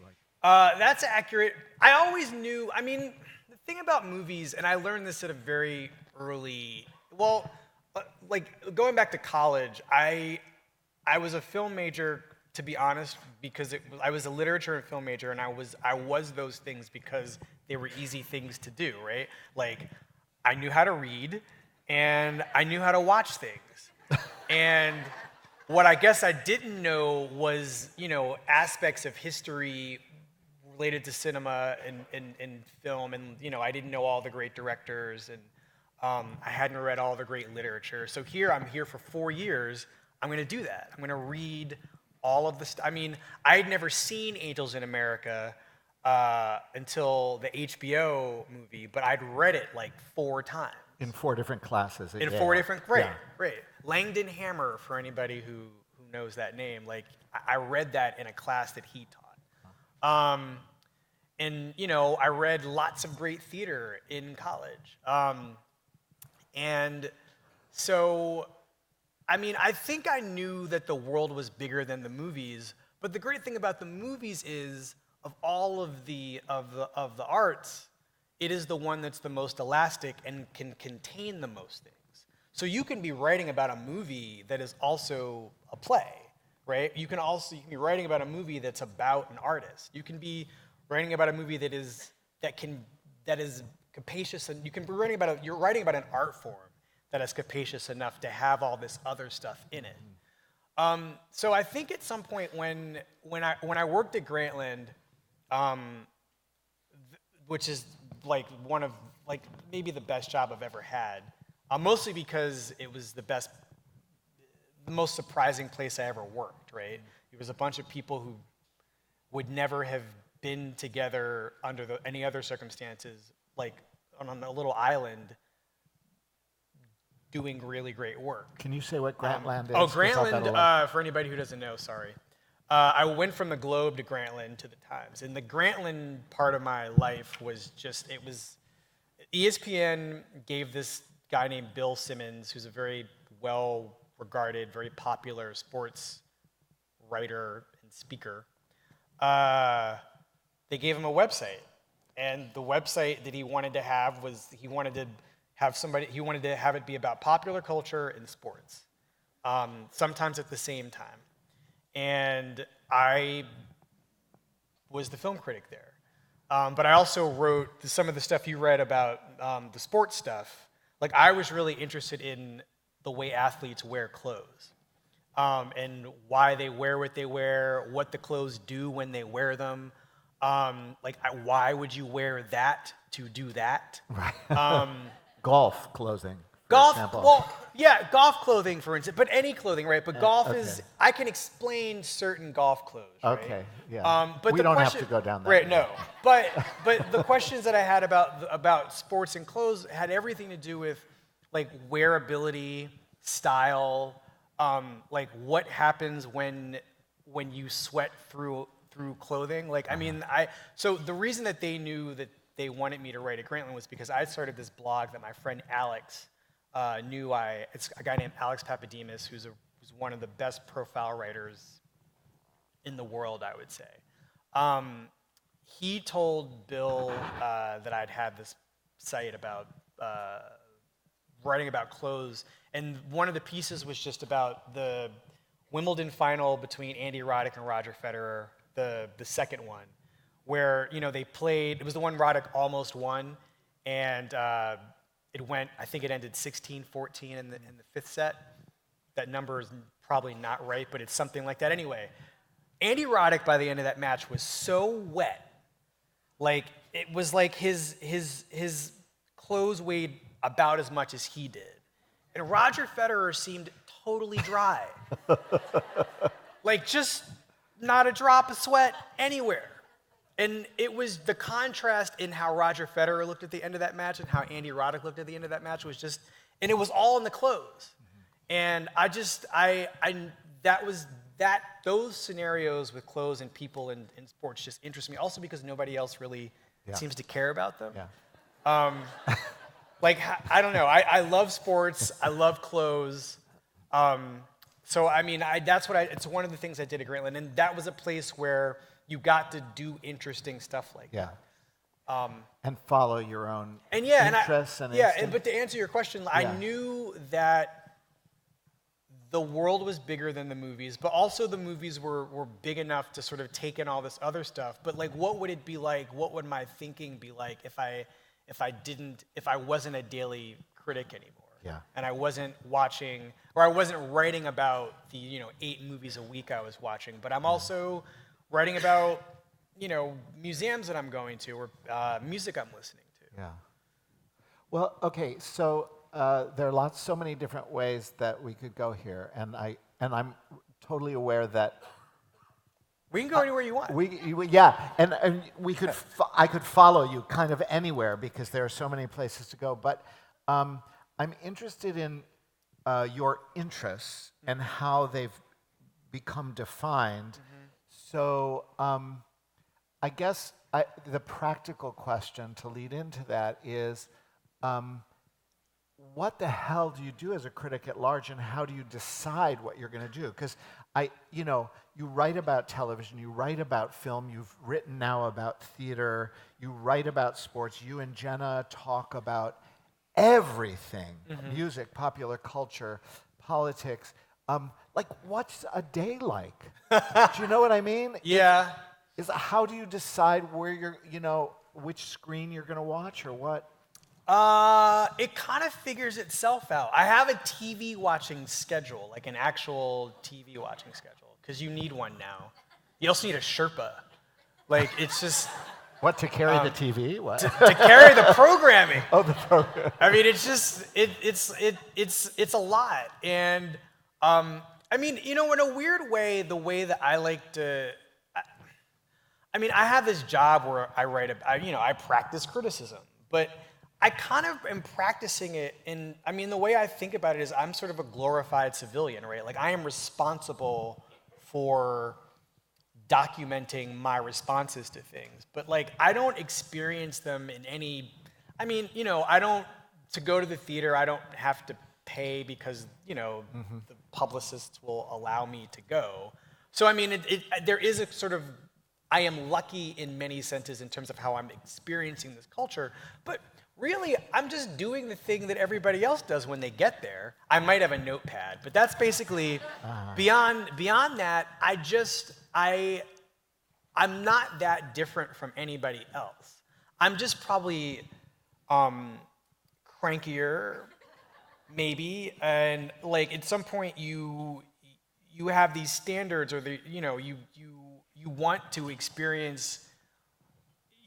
S12: That's accurate. I always knew, the thing about movies, and I learned this at a very early, going back to college, I was a film major, to be honest, because I was a literature and film major, and I was those things because they were easy things to do, right? Like, I knew how to read, and I knew how to watch things. And what I guess I didn't know was, aspects of history related to cinema and film, and I didn't know all the great directors, and I hadn't read all the great literature. So I'm here for 4 years. I'm going to do that. I'm going to read all of the stuff. I had never seen Angels in America until the HBO movie, but I'd read it like 4 times.
S11: In 4 different classes.
S12: In 4 different, right. Langdon Hammer, for anybody who knows that name. Like, I read that in a class that he taught. And I read lots of great theater in college. And so, I think I knew that the world was bigger than the movies, but the great thing about the movies is, of all of the arts, it is the one that's the most elastic and can contain the most things. So you can be writing about a movie that is also a play, right? You can be writing about a movie that's about an artist. You can be writing about a movie that is capacious, and you're writing about an art form that is capacious enough to have all this other stuff in it. So I think at some point when I worked at Grantland, which is like one of maybe the best job I've ever had, mostly because it was the most surprising place I ever worked, right? It was a bunch of people who would never have been together under any other circumstances, like on a little island doing really great work.
S11: Can you say what Grantland is?
S12: Oh, Grantland, for anybody who doesn't know, sorry. I went from the Globe to Grantland to the Times. And the Grantland part of my life was ESPN gave this guy named Bill Simmons, who's a very well-regarded, very popular sports writer and speaker. They gave him a website. And the website that he wanted to have was, he wanted to have it be about popular culture and sports, sometimes at the same time. And I was the film critic there. But I also wrote some of the stuff you read about the sports stuff. Like, I was really interested in the way athletes wear clothes. and why they wear what they wear, what the clothes do when they wear them. Why would you wear that to do that?
S11: Right. Golf clothing.
S12: Golf,
S11: example.
S12: well, yeah, golf clothing, for instance, but any clothing, right? But golf is, I can explain certain golf clothes, right?
S11: Okay, yeah.
S12: But
S11: we
S12: the
S11: don't
S12: question,
S11: have to go down that
S12: right?
S11: road.
S12: No, but the questions that I had about sports and clothes had everything to do with like wearability, style, like what happens when you sweat through clothing. Like, I mean, so the reason that they knew that they wanted me to write at Grantland was because I started this blog that my friend Alex knew. It's a guy named Alex Papademos, who's one of the best profile writers in the world, I would say. He told Bill that I'd had this site about writing about clothes, and one of the pieces was just about the Wimbledon final between Andy Roddick and Roger Federer, the second one, where they played. It was the one Roddick almost won, and it went. I think it ended 16-14 in the fifth set. That number is probably not right, but it's something like that. Anyway, Andy Roddick by the end of that match was so wet, like it was like his clothes weighed about as much as he did, and Roger Federer seemed totally dry, like just not a drop of sweat anywhere. And it was the contrast in how Roger Federer looked at the end of that match and how Andy Roddick looked at the end of that match was just, and it was all in the clothes. And those scenarios with clothes and people in sports just interest me. Also because nobody else really seems to care about them.
S11: Yeah.
S12: I don't know. I love sports. I love clothes. So I mean, it's one of the things I did at Grantland, and that was a place where you got to do interesting stuff like that.
S11: And follow your own
S12: interests
S11: and
S12: but to answer your question, I knew that the world was bigger than the movies, but also the movies were big enough to sort of take in all this other stuff. But like, what would it be like? What would my thinking be like if I wasn't a daily critic anymore?
S11: Yeah.
S12: And I wasn't watching, or I wasn't writing about the 8 movies a week I was watching, but I'm also writing about museums that I'm going to, or music I'm listening to.
S11: Yeah. Well, okay, so there are so many different ways that we could go here, and I'm totally aware that
S12: we can go anywhere you want.
S11: And we could I could follow you kind of anywhere because there are so many places to go. But I'm interested in your interests and how they've become defined. Mm-hmm. So I guess the practical question to lead into that is, what the hell do you do as a critic at large, and how do you decide what you're going to do? Because you write about television, you write about film, you've written now about theater, you write about sports. You and Jenna talk about everything, music, popular culture, politics. What's a day like? Do you know what I mean?
S12: Yeah.
S11: How do you decide where which screen you're going to watch or what?
S12: It kind of figures itself out. I have a TV watching schedule, like an actual TV watching schedule, because you need one now. You also need a Sherpa. Like, it's just...
S11: What, to carry the TV? What?
S12: To carry the programming.
S11: Oh, the program.
S12: I mean, it's just, it's a lot. And, I mean, in a weird way, the way that I like to... I have this job where I write, I practice criticism, but I kind of am practicing it in, the way I think about it is I'm sort of a glorified civilian, right? Like, I am responsible for documenting my responses to things, but like, I don't experience them in any, to go to the theater, I don't have to pay because, the publicists will allow me to go. So, there is a sort of, I am lucky in many senses in terms of how I'm experiencing this culture, but really, I'm just doing the thing that everybody else does when they get there. I might have a notepad, but that's basically, beyond that, I'm not that different from anybody else. I'm just probably crankier, maybe, and like at some point you you have these standards, or you want to experience.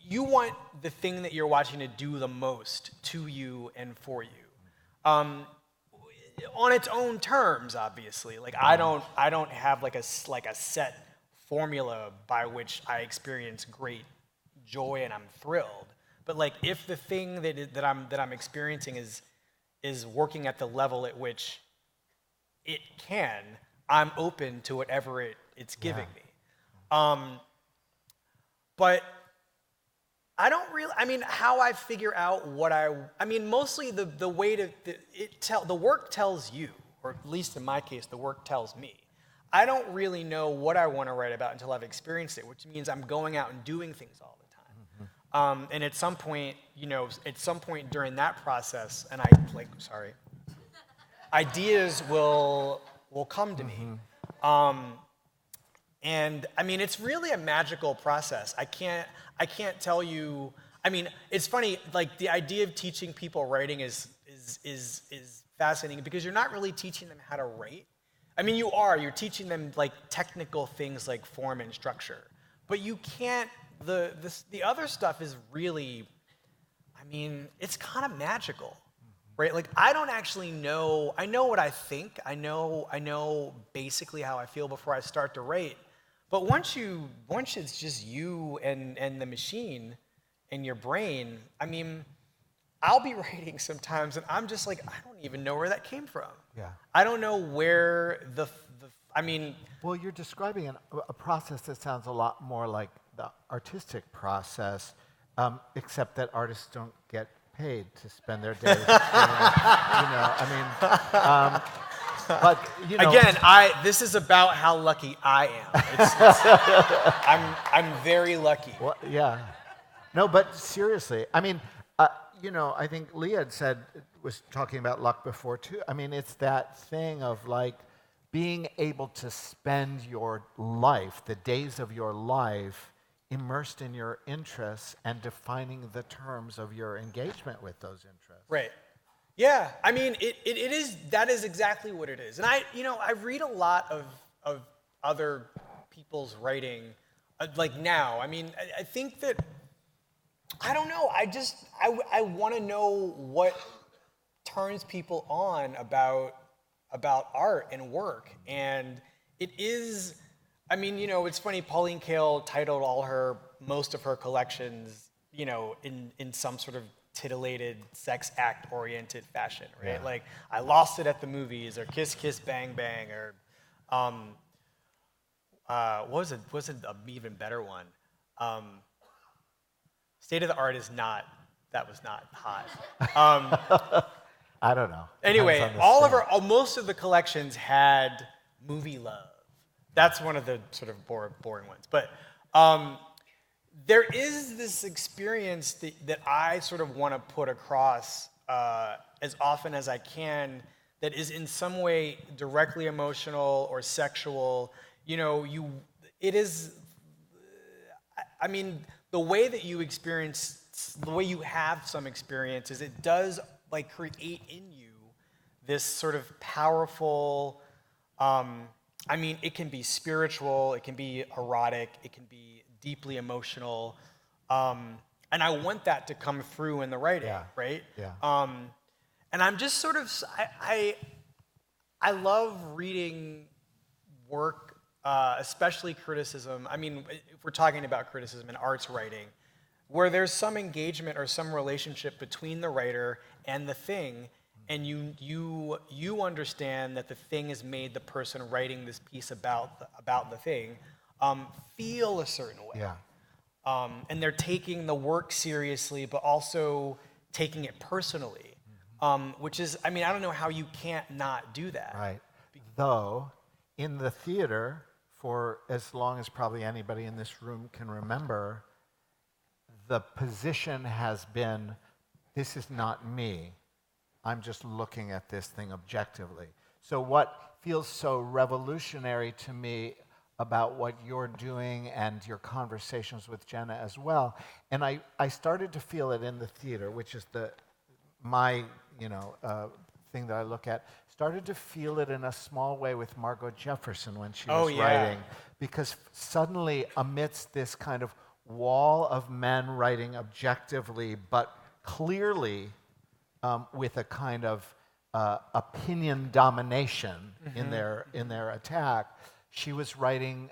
S12: You want the thing that you're watching to do the most to you and for you, on its own terms, obviously. Like I don't have like a set formula by which I experience great joy and I'm thrilled. But like if the thing that I'm experiencing is working at the level at which it can, I'm open to whatever it's giving me. But I don't really, how I figure out what mostly the way the work tells you, or at least in my case, the work tells me. I don't really know what I want to write about until I've experienced it, which means I'm going out and doing things all the time. And at some point, during that process, and ideas will come to me. And it's really a magical process. I can't tell you. It's funny. Like the idea of teaching people writing is fascinating because you're not really teaching them how to write. You're teaching them like technical things like form and structure, but you can't. The other stuff is really, it's kind of magical, right? Like I don't actually know. I know what I think. I know basically how I feel before I start to write. But once it's just you and the machine and your brain, I'll be writing sometimes and I'm just like, I don't even know where that came from.
S11: Yeah.
S12: I don't know where
S11: Well, you're describing a process that sounds a lot more like the artistic process, except that artists don't get paid to spend their days. But
S12: again, this is about how lucky I am. I'm very lucky.
S11: Well, yeah. No, but seriously, I think Leah was talking about luck before too. It's that thing of like being able to spend your life, the days of your life, immersed in your interests and defining the terms of your engagement with those interests.
S12: Right. Yeah. That is exactly what it is. And I read a lot of other people's writing, like now. I think that, I don't know. I want to know what turns people on about art and work. And it is, it's funny, Pauline Kael titled most of her collections, in some sort of titillated sex act oriented fashion, right?
S11: Yeah.
S12: Like I lost it at the movies, or Kiss Kiss Bang Bang, or what was it an even better one? State of the Art that was not hot.
S11: I don't know.
S12: Anyway, most of the collections had movie love. That's one of the sort of boring ones. But there is this experience that I sort of want to put across as often as I can that is in some way directly emotional or sexual. It is, the way that you experience, the way you have some experiences, it does like create in you this sort of powerful, it can be spiritual, it can be erotic, it can be deeply emotional, and I want that to come through in the writing, right?
S11: Yeah.
S12: And I'm just sort of, I love reading work, especially criticism. If we're talking about criticism and arts writing, where there's some engagement or some relationship between the writer and the thing, and you understand that the thing has made the person writing this piece about the thing feel a certain way.
S11: Yeah.
S12: And they're taking the work seriously, but also taking it personally, which is, I don't know how you can't not do that.
S11: Right. Though, in the theater, for as long as probably anybody in this room can remember, the position has been, this is not me. I'm just looking at this thing objectively. So what feels so revolutionary to me about what you're doing and your conversations with Jenna as well, and I started to feel it in the theater, which is my thing that I look at, started to feel it in a small way with Margot Jefferson when she
S12: Oh,
S11: was
S12: yeah.
S11: writing, because suddenly amidst this kind of wall of men writing objectively but clearly with a kind of opinion domination in their attack, she was writing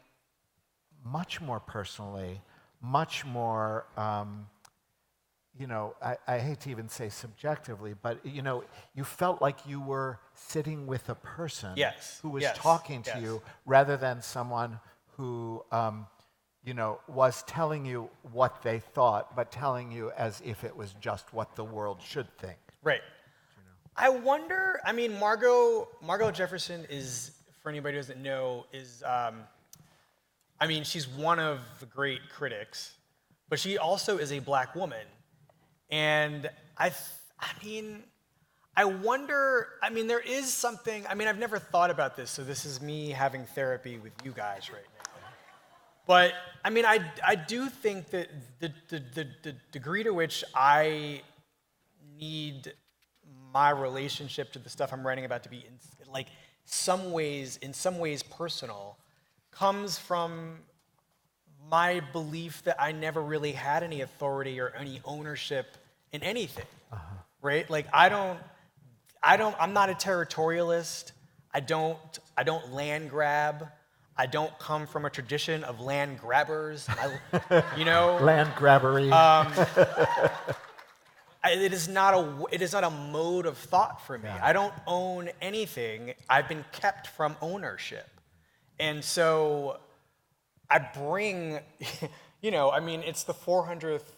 S11: much more personally, much more, I hate to even say subjectively, but you felt like you were sitting with a person who was talking to you rather than someone who was telling you what they thought, but telling you as if it was just what the world should think.
S12: Right. I wonder, I mean, Margot Jefferson is, for anybody who doesn't know, is, she's one of the great critics, but she also is a black woman. And I wonder, there is something, I've never thought about this, so this is me having therapy with you guys right now. But, I do think that the degree to which I need my relationship to the stuff I'm writing about to be in some ways personal comes from my belief that I never really had any authority or any ownership in anything, right? I'm not a territorialist. I don't land grab. I don't come from a tradition of land grabbers.
S11: Land grabbery.
S12: It is not a mode of thought for me. Yeah. I don't own anything. I've been kept from ownership. And so I bring, it's the 400th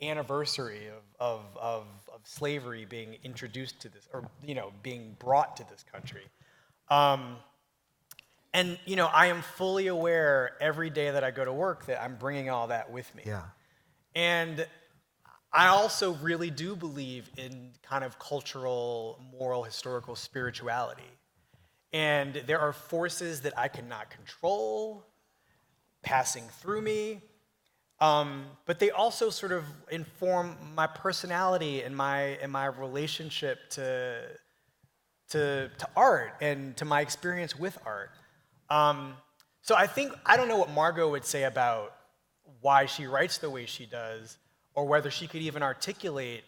S12: anniversary of slavery being introduced to this, or, being brought to this country. And, I am fully aware every day that I go to work that I'm bringing all that with me.
S11: Yeah.
S12: And I also really do believe in kind of cultural, moral, historical spirituality. And there are forces that I cannot control passing through me, but they also sort of inform my personality and my relationship to art and to my experience with art. So I don't know what Margot would say about why she writes the way she does, or whether she could even articulate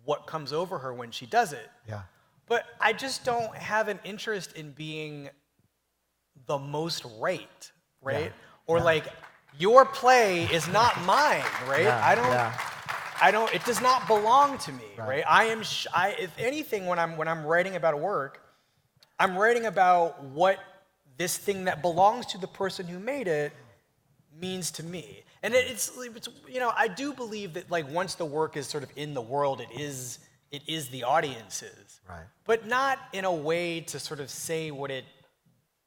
S12: what comes over her when she does it.
S11: Yeah.
S12: But I just don't have an interest in being the most right?
S11: Yeah.
S12: Or your play is not mine, right?
S11: Yeah.
S12: I don't. It does not belong to me, right? If anything, when I'm writing about a work, I'm writing about what this thing that belongs to the person who made it means to me. And it's I do believe that once the work is sort of in the world, it is the audience's.
S11: Right.
S12: But not in a way to sort of say what it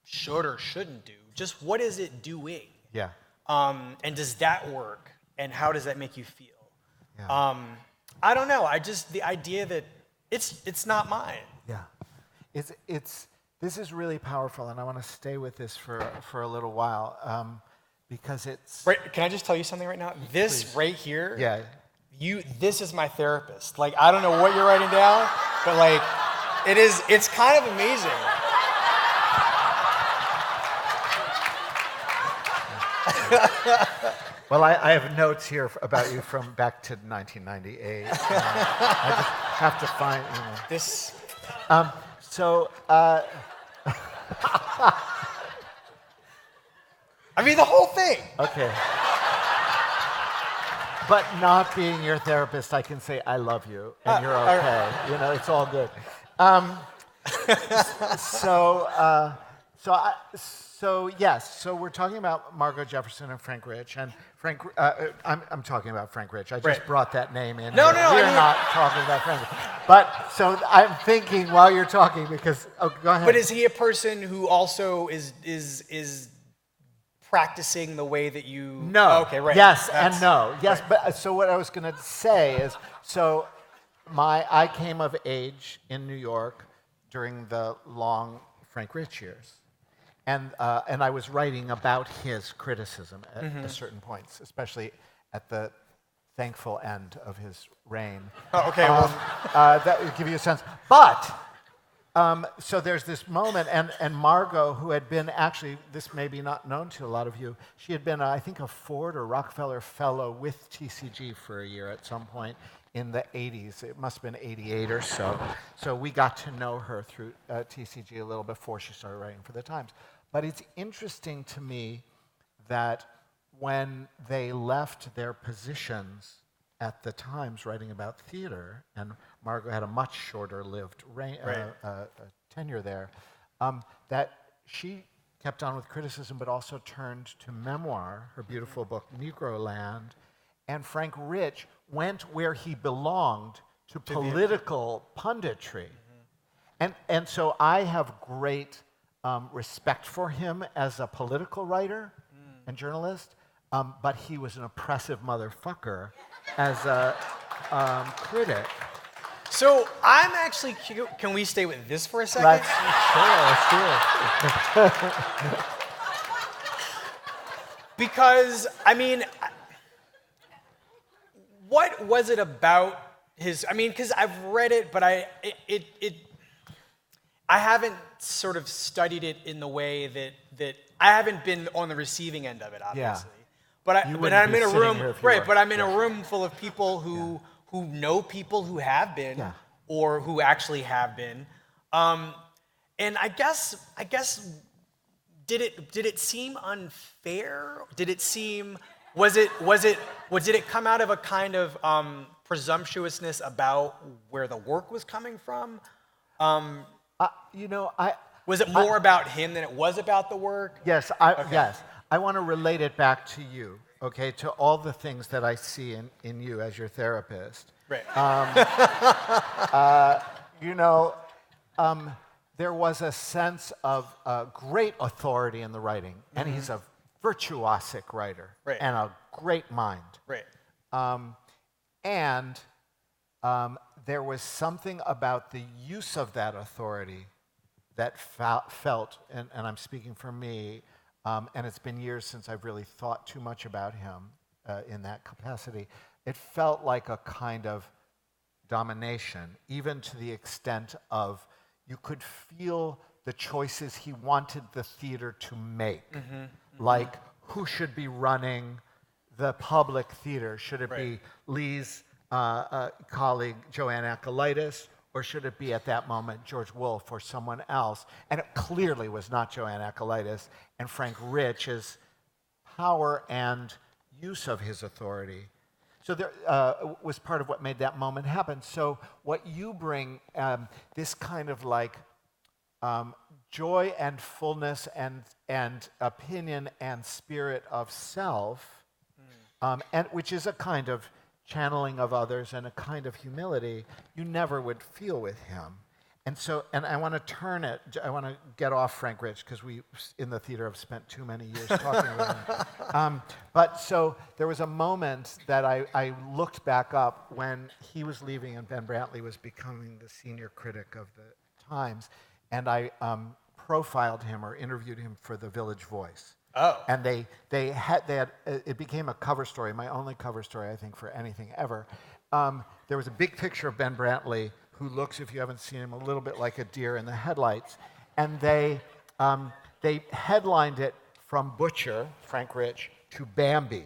S12: should or shouldn't do. Just what is it doing?
S11: Yeah.
S12: And does that work? And how does that make you feel?
S11: Yeah.
S12: I don't know. The idea that it's not mine.
S11: Yeah. This is really powerful, and I want to stay with this for a little while. Because it's...
S12: Right, can I just tell you something right now? This
S11: Please.
S12: right here,
S11: Yeah.
S12: This is my therapist. I don't know what you're writing down, but it's kind of amazing.
S11: Well, I have notes here about you from back to 1998. I just have to find,
S12: This... the whole thing.
S11: Okay. But not being your therapist, I can say I love you, and you're okay. It's all good. So we're talking about Margot Jefferson and Frank Rich, and I'm talking about Frank Rich. I just brought that name in.
S12: No.
S11: We're not talking about Frank Rich. But so I'm thinking while you're talking because go ahead.
S12: But is he a person who also is practicing the way that you...
S11: No.
S12: Okay, right.
S11: Yes and no. Yes,
S12: right.
S11: but so what I was going to say is, I came of age in New York during the long Frank Rich years. And I was writing about his criticism at certain points, especially at the thankful end of his reign.
S12: Oh, okay.
S11: That would give you a sense. But So there's this moment, and Margot, who had been actually, this may be not known to a lot of you, she had been, I think, a Ford or Rockefeller Fellow with TCG for a year at some point in the 80s. It must have been 88 or so. So we got to know her through TCG a little before she started writing for the Times. But it's interesting to me that when they left their positions at the Times writing about theater, and Margot had a much shorter-lived tenure there, that she kept on with criticism but also turned to memoir, her beautiful book, Negroland, and Frank Rich went where he belonged, to political punditry. And so I have great respect for him as a political writer and journalist, but he was an oppressive motherfucker as a critic.
S12: So I'm actually, can we stay with this for a second?
S11: Let's do it.
S12: Because, I mean, what was it about his, I mean, because I've read it, but I haven't sort of studied it in the way that I haven't been on the receiving end of it, obviously.
S11: Yeah.
S12: But I'm in a room, right? But I'm in
S11: a
S12: room full of people who know people who have been, or who actually have been, and I guess did it seem unfair? Did it seem did it come out of a kind of presumptuousness about where the work was coming from? Was it more about him than it was about the work?
S11: Yes, yes. I want to relate it back to you, okay, to all the things that I see in you as your therapist.
S12: Right.
S11: There was a sense of great authority in the writing, and he's a virtuosic writer and a great mind.
S12: Right.
S11: And there was something about the use of that authority that felt, and I'm speaking for me, and it's been years since I've really thought too much about him in that capacity. It felt like a kind of domination, even to the extent of you could feel the choices he wanted the theater to make. Like, who should be running the public theater? Should it be Lee's colleague, Joanne Akalitis, or should it be at that moment George Wolfe or someone else? And it clearly was not Joanne Akalitis and Frank Rich's power and use of his authority. So there was part of what made that moment happen. So what you bring, this kind of like joy and fullness and opinion and spirit of self, and which is a kind of channeling of others and a kind of humility you never would feel with him. And so, and I want to turn it, I want to get off Frank Rich, because we, in the theater, have spent too many years talking about him. But so there was a moment that I looked back up when he was leaving and Ben Brantley was becoming the senior critic of the Times, and I profiled him or interviewed him for the Village Voice.
S12: Oh.
S11: And they had, it became a cover story, my only cover story, I think, for anything ever. There was a big picture of Ben Brantley, who looks, if you haven't seen him, a little bit like a deer in the headlights. And they headlined it from Butcher, Frank Rich, to Bambi.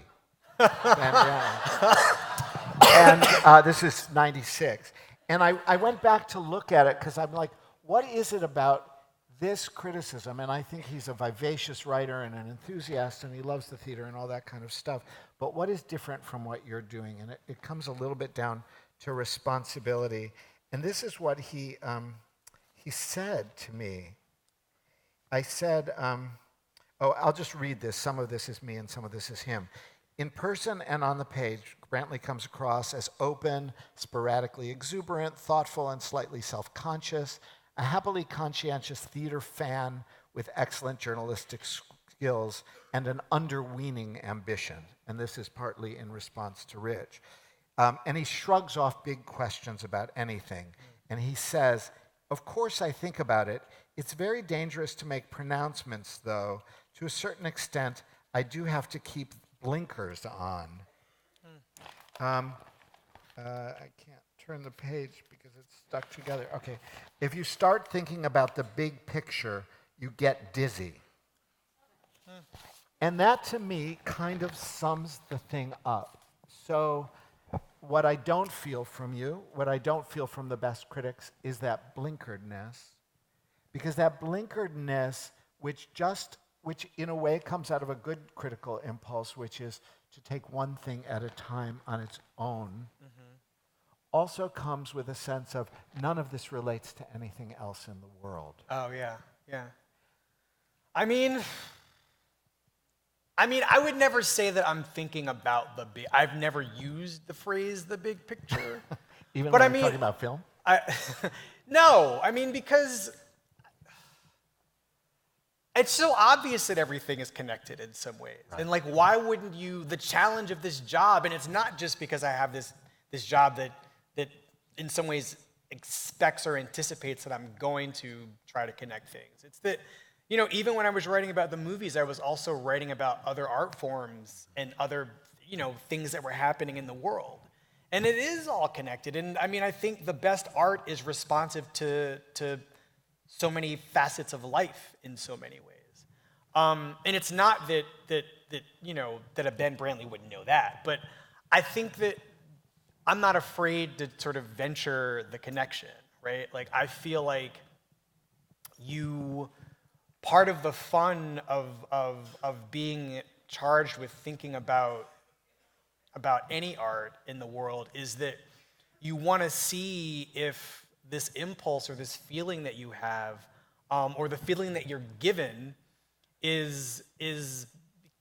S11: And this is 96. And I went back to look at it, because I'm like, what is it about this criticism? And I think he's a vivacious writer and an enthusiast, and he loves the theater and all that kind of stuff. But what is different from what you're doing? And it comes a little bit down to responsibility. And this is what he said to me. I said, I'll just read this. Some of this is me and some of this is him. In person and on the page, Brantley comes across as open, sporadically exuberant, thoughtful, and slightly self-conscious, a happily conscientious theater fan with excellent journalistic skills and an underweening ambition. And this is partly in response to Rich. And he shrugs off big questions about anything. And he says, of course I think about it. It's very dangerous to make pronouncements, though. To a certain extent, I do have to keep blinkers on. I can't turn the page because it's stuck together. Okay. If you start thinking about the big picture, you get dizzy. And that, to me, kind of sums the thing up. So what I don't feel from you, what I don't feel from the best critics, is that blinkeredness. Because that blinkeredness, which in a way comes out of a good critical impulse, which is to take one thing at a time on its own, also comes with a sense of none of this relates to anything else in the world.
S12: Oh, yeah, yeah. I mean, I would never say that I'm thinking about the big. I've never used the phrase "the big picture."
S11: Even
S12: but
S11: when you're talking about film?
S12: No, because it's so obvious that everything is connected in some ways. Right. And why wouldn't you? The challenge of this job, and it's not just because I have this job that in some ways expects or anticipates that I'm going to try to connect things. It's that. Even when I was writing about the movies, I was also writing about other art forms and other, things that were happening in the world. And it is all connected. And I think the best art is responsive to so many facets of life in so many ways. And it's not that a Ben Brantley wouldn't know that, but I think that I'm not afraid to sort of venture the connection, right? I feel like part of the fun of being charged with thinking about any art in the world is that you want to see if this impulse or this feeling that you have, or the feeling that you're given, is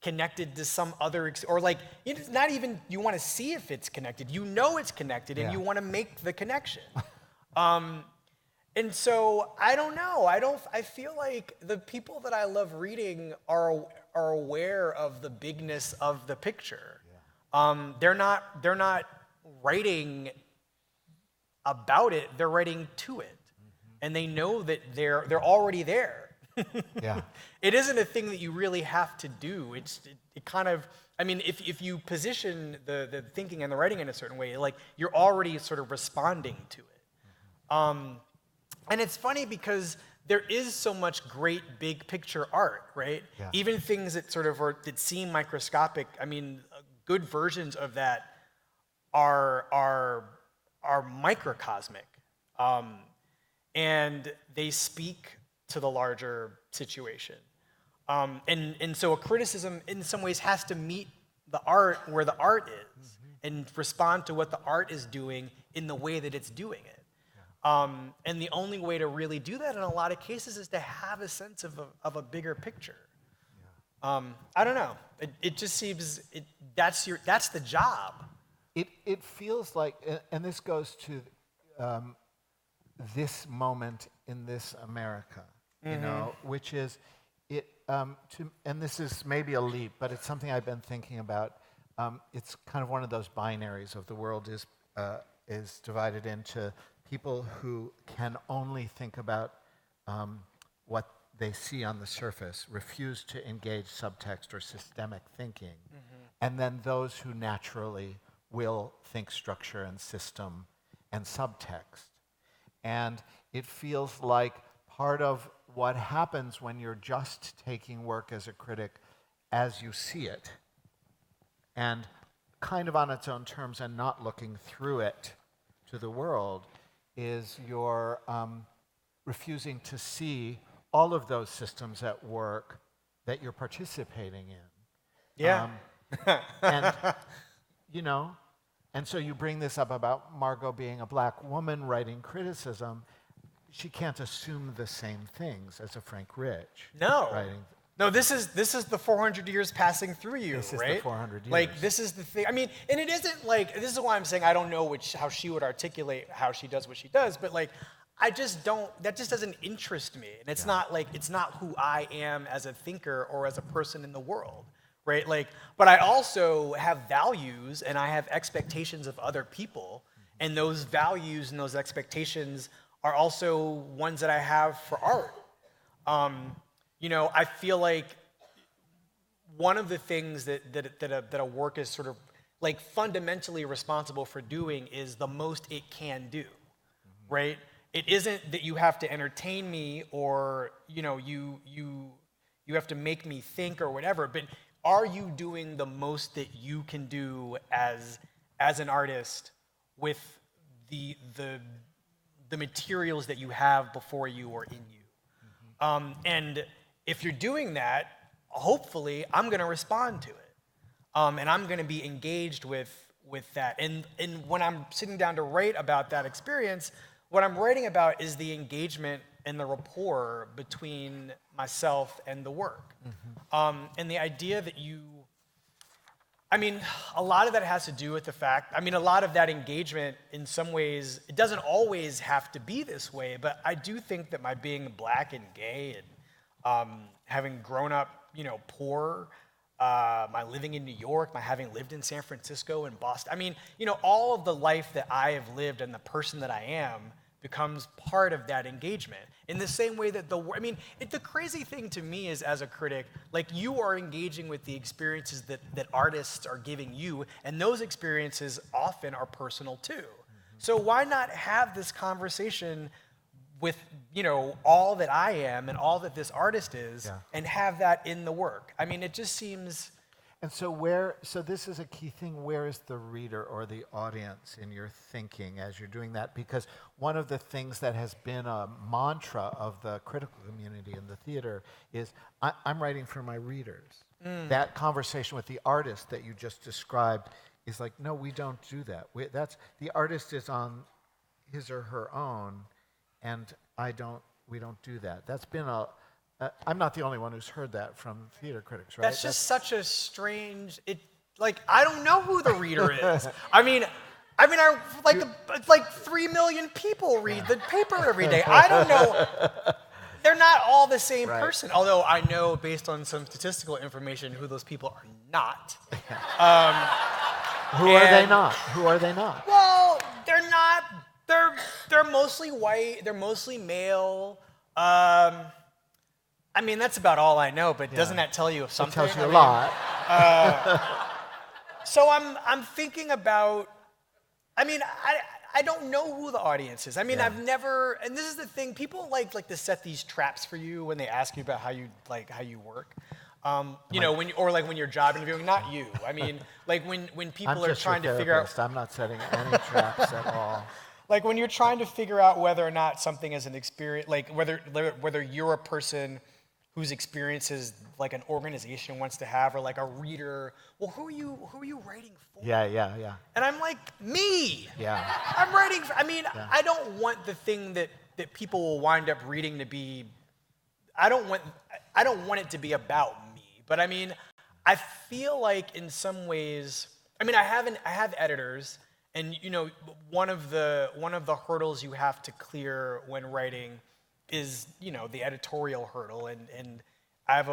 S12: connected to some other, or it's not even you want to see if it's connected. You know it's connected, and you want to make the connection. And so I don't know. I feel like the people that I love reading are aware of the bigness of the picture. Yeah. They're not writing about it. They're writing to it, and they know that they're already there. Yeah. It isn't a thing that you really have to do. It kind of. If you position the thinking and the writing in a certain way, you're already sort of responding to it. And it's funny because there is so much great big picture art, right? Yeah. Even things that that seem microscopic. Good versions of that are microcosmic, and they speak to the larger situation. And so a criticism, in some ways, has to meet the art where the art is, and respond to what the art is doing in the way that it's doing it. And the only way to really do that in a lot of cases is to have a sense of a bigger picture. Yeah. I don't know. It just seems that's the job.
S11: It feels like, and this goes to this moment in this America, which is and this is maybe a leap, but it's something I've been thinking about. It's kind of one of those binaries of the world is divided into people who can only think about what they see on the surface, refuse to engage subtext or systemic thinking, and then those who naturally will think structure and system and subtext. And it feels like part of what happens when you're just taking work as a critic as you see it, and kind of on its own terms and not looking through it to the world, is you're refusing to see all of those systems at work that you're participating in.
S12: Yeah.
S11: And so you bring this up about Margot being a black woman writing criticism. She can't assume the same things as a Frank Rich.
S12: No.
S11: Writing.
S12: No, this is the 400 years passing through you,
S11: this
S12: right?
S11: This is the 400 years.
S12: This is the thing. And it isn't this is why I'm saying I don't know how she would articulate how she does what she does, but I just don't, that just doesn't interest me. And it's not it's not who I am as a thinker or as a person in the world, right? But I also have values and I have expectations of other people, and those values and those expectations are also ones that I have for art. I feel like one of the things that a work is sort of like fundamentally responsible for doing is the most it can do, right? It isn't that you have to entertain me or, you know, you have to make me think or whatever, but are you doing the most that you can do as an artist with the materials that you have before you or in you? And if you're doing that, hopefully I'm going to respond to it. And I'm going to be engaged with that. And when I'm sitting down to write about that experience, what I'm writing about is the engagement and the rapport between myself and the work. And the idea that I mean, a lot of that has to do with the fact, I mean, a lot of that engagement in some ways, it doesn't always have to be this way, but I do think that my being black and gay and having grown up, you know, poor, my living in New York, my having lived in San Francisco and Boston, I mean, you know, all of the life that I have lived and the person that I am becomes part of that engagement. In the same way that the crazy thing to me is, as a critic, like, you are engaging with the experiences that artists are giving you, and those experiences often are personal too. So why not have this conversation with, you know, all that I am and all that this artist is, and have that in the work? I mean, it just seems...
S11: And so this is a key thing, where is the reader or the audience in your thinking as you're doing that? Because one of the things that has been a mantra of the critical community in the theater is, I'm writing for my readers. That conversation with the artist that you just described is like, no, we don't do that. The artist is on his or her own, and we don't do that. That's been I'm not the only one who's heard that from theater critics, right?
S12: That's just such a strange, I don't know who the reader is. I mean, it's like 3 million people read the paper every day. I don't know. They're not all the same person. Although I know, based on some statistical information, who those people are not.
S11: Who are they not? Who are they not?
S12: Well, they're not. They're mostly white. They're mostly male. I mean, that's about all I know, but doesn't that tell you something?
S11: It tells you a lot.
S12: So I'm thinking about, I mean, I don't know who the audience is. I mean, I've never, and this is the thing, people like to set these traps for you when they ask you about how you work. You know, when you're job interviewing, not you. I mean, like when people are trying to figure out.
S11: I'm not setting any traps at all.
S12: Like when you're trying to figure out whether or not something is an experience, like whether you're a person whose experiences like an organization wants to have, or like a reader. Well, who are you writing for?
S11: Yeah.
S12: And I'm like, me.
S11: Yeah.
S12: I'm writing. I don't want the thing that people will wind up reading to be. I don't want it to be about me. But I mean, I feel like in some ways, I mean, I have editors, and you know, one of the hurdles you have to clear when writing is, you know, the editorial hurdle, and at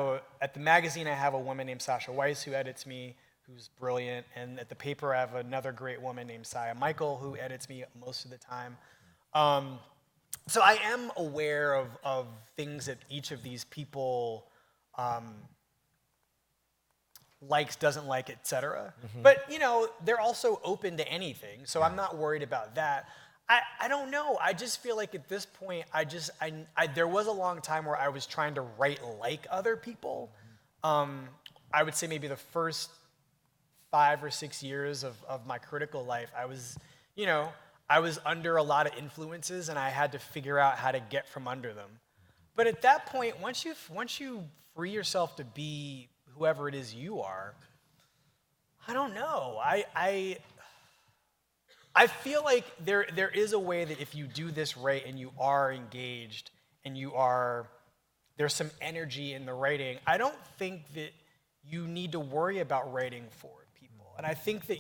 S12: the magazine I have a woman named Sasha Weiss who edits me, who's brilliant, and at the paper I have another great woman named Saya Michael who edits me most of the time. So I am aware of things that each of these people likes, doesn't like, etc. But you know, they're also open to anything, so I'm not worried about that. I don't know. I just feel like at this point, there was a long time where I was trying to write like other people. I would say maybe the first 5 or 6 years of my critical life, I was under a lot of influences, and I had to figure out how to get from under them. But at that point, once you free yourself to be whoever it is you are, I don't know. I feel like there is a way that if you do this right and you are engaged and there's some energy in the writing, I don't think that you need to worry about writing for people. And I think that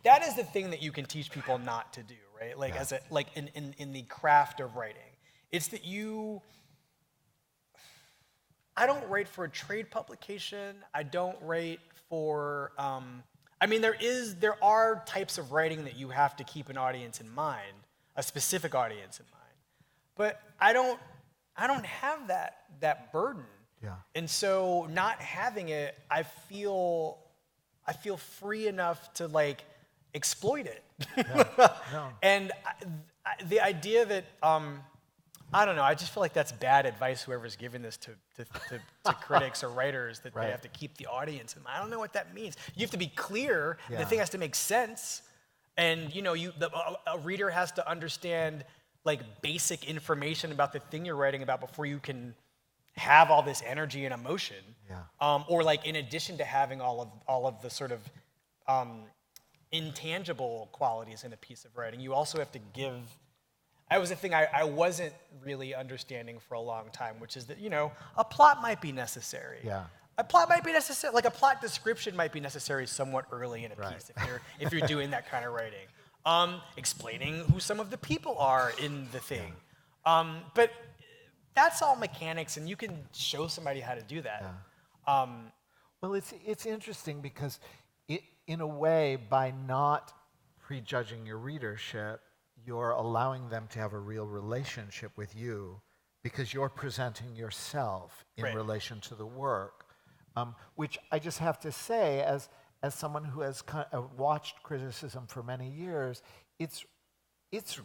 S12: that is the thing that you can teach people not to do, right? Like in the craft of writing. It's that I don't write for a trade publication. I don't write for there are types of writing that you have to keep an audience in mind, a specific audience in mind. But I don't have that burden.
S11: Yeah.
S12: And so not having it, I feel I feel free enough to like exploit it.
S11: No.
S12: And the idea that I don't know, I just feel like that's bad advice. Whoever's giving this to critics or writers, that
S11: Right.
S12: they have to keep the audience in mind. I don't know what that means. You have to be clear.
S11: Yeah.
S12: The thing has to make sense, and you know, a reader has to understand like basic information about the thing you're writing about before you can have all this energy and emotion.
S11: Yeah.
S12: Or like in addition to having all of the sort of intangible qualities in a piece of writing, you also have to give. That was a thing I wasn't really understanding for a long time, which is that, you know, a plot might be necessary.
S11: Yeah.
S12: A plot might be necessary, like a plot description might be necessary somewhat early in a
S11: Right.
S12: piece if you're doing that kind of writing. Explaining who some of the people are in the thing. But that's all mechanics, and you can show somebody how to do that.
S11: Yeah. Well, it's interesting because in a way, by not prejudging your readership, you're allowing them to have a real relationship with you because you're presenting yourself in
S12: Right.
S11: relation to the work, which I just have to say, as someone who has watched criticism for many years, it's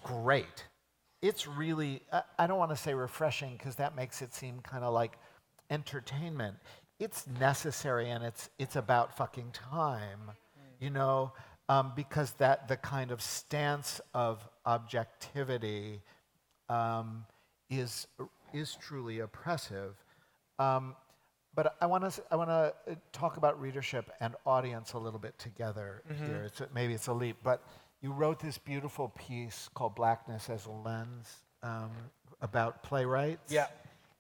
S11: great. It's really, I don't want to say refreshing because that makes it seem kind of like entertainment. It's necessary, and it's about fucking time, you know, because the kind of stance of objectivity is truly oppressive. But I want to talk about readership and audience a little bit together here. Maybe it's a leap, but you wrote this beautiful piece called "Blackness as a Lens" about playwrights.
S12: Yeah.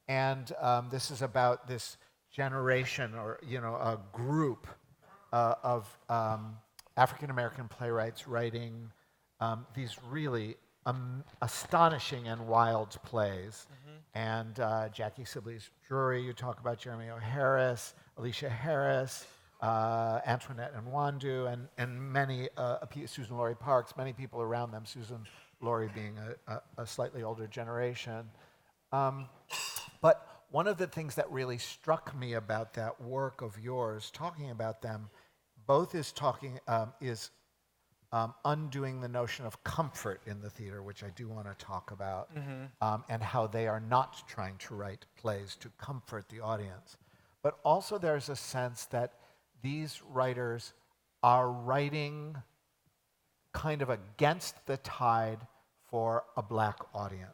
S11: And this is about this generation, or a group of African American playwrights writing these really astonishing and wild plays. And Jackie Sibley's Drury, you talk about Jeremy O. Harris, Alicia Harris, Antoinette Nwandu, and many, Susan Laurie Parks, many people around them, Susan Laurie being a slightly older generation. But one of the things that really struck me about that work of yours, talking about them, both is undoing the notion of comfort in the theater, which I do want to talk about, and how they are not trying to write plays to comfort the audience. But also there's a sense that these writers are writing kind of against the tide for a black audience.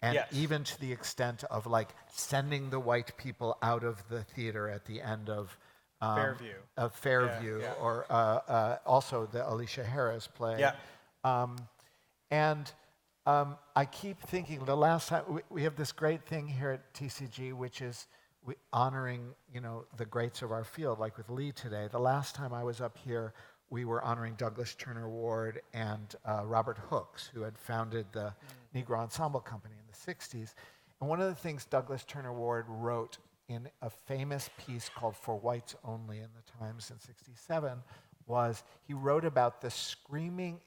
S11: And
S12: Yes.
S11: even to the extent of like sending the white people out of the theater at the end of
S12: Fairview.
S11: Of Fairview,
S12: Yeah.
S11: or also the Alicia Harris play.
S12: Yeah.
S11: I keep thinking, the last time, we have this great thing here at TCG, which is honoring, the greats of our field, like with Lee today. The last time I was up here, we were honoring Douglas Turner Ward and Robert Hooks, who had founded the Negro Ensemble Company in the 60s. And one of the things Douglas Turner Ward wrote in a famous piece called "For Whites Only" in the Times in '67 was he wrote about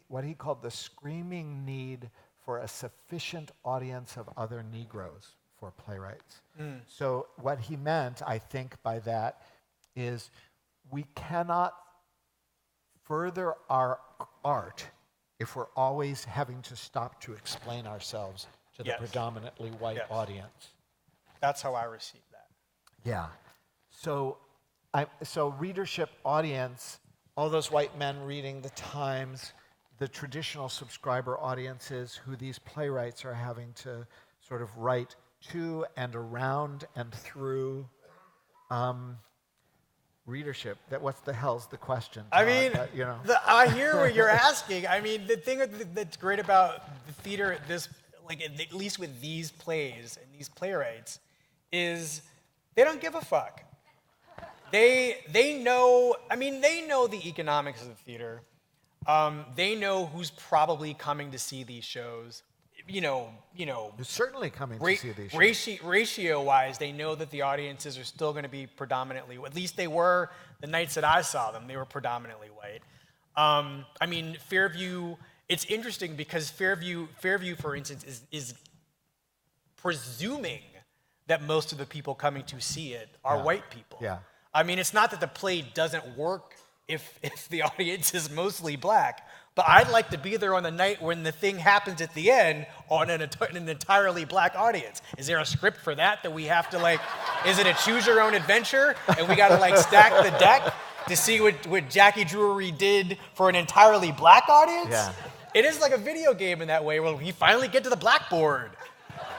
S11: what he called the screaming need for a sufficient audience of other Negroes for playwrights. So what he meant, I think, by that is we cannot further our art if we're always having to stop to explain ourselves to the
S12: Yes.
S11: predominantly white
S12: Yes.
S11: audience.
S12: That's how I received that.
S11: Yeah. So readership, audience, all those white men reading the Times, the traditional subscriber audiences who these playwrights are having to sort of write to and around and through. Readership, what's the hell's the question?
S12: I
S11: Todd?
S12: mean, I hear what you're asking. I mean, the thing that's great about the theater, at least with these plays and these playwrights, is they don't give a fuck. They know. I mean, they know the economics of the theater. They know who's probably coming to see these shows.
S11: They're certainly coming to see these shows.
S12: Ratio-wise, they know that the audiences are still going to be predominantly, at least they were the nights that I saw them, they were predominantly white. I mean, Fairview, it's interesting because Fairview, for instance, is presuming that most of the people coming to see it are white people.
S11: Yeah.
S12: I mean, it's not that the play doesn't work if the audience is mostly black, but I'd like to be there on the night when the thing happens at the end on an entirely black audience. Is there a script for that we have to like, is it a choose your own adventure? And we gotta like stack the deck to see what Jackie Drury did for an entirely black audience?
S11: Yeah.
S12: It is like a video game in that way where we finally get to the blackboard.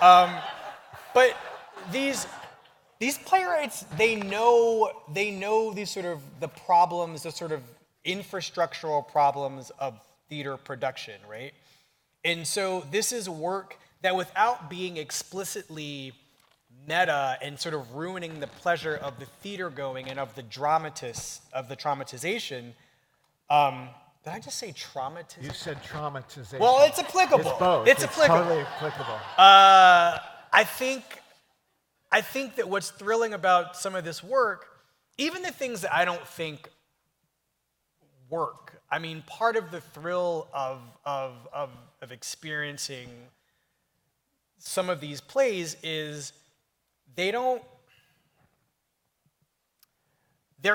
S12: But these playwrights, they know these sort of the problems, the sort of infrastructural problems of theater production, right? And so this is work that without being explicitly meta and sort of ruining the pleasure of the theater going and of the traumatization, did I just say traumatization?
S11: You said traumatization.
S12: Well, it's applicable.
S11: It's both.
S12: It's applicable.
S11: Totally applicable.
S12: I think that what's thrilling about some of this work, even the things that I don't think work. I mean, part of the thrill of experiencing some of these plays is they're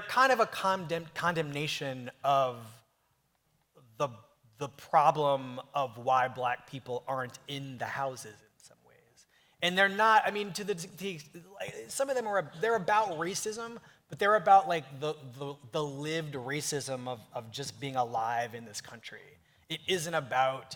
S12: kind of a condemnation of the problem of why black people aren't in the houses in some ways. And they're not, I mean, some of them they're about racism, but they're about like the lived racism of just being alive in this country. It isn't about,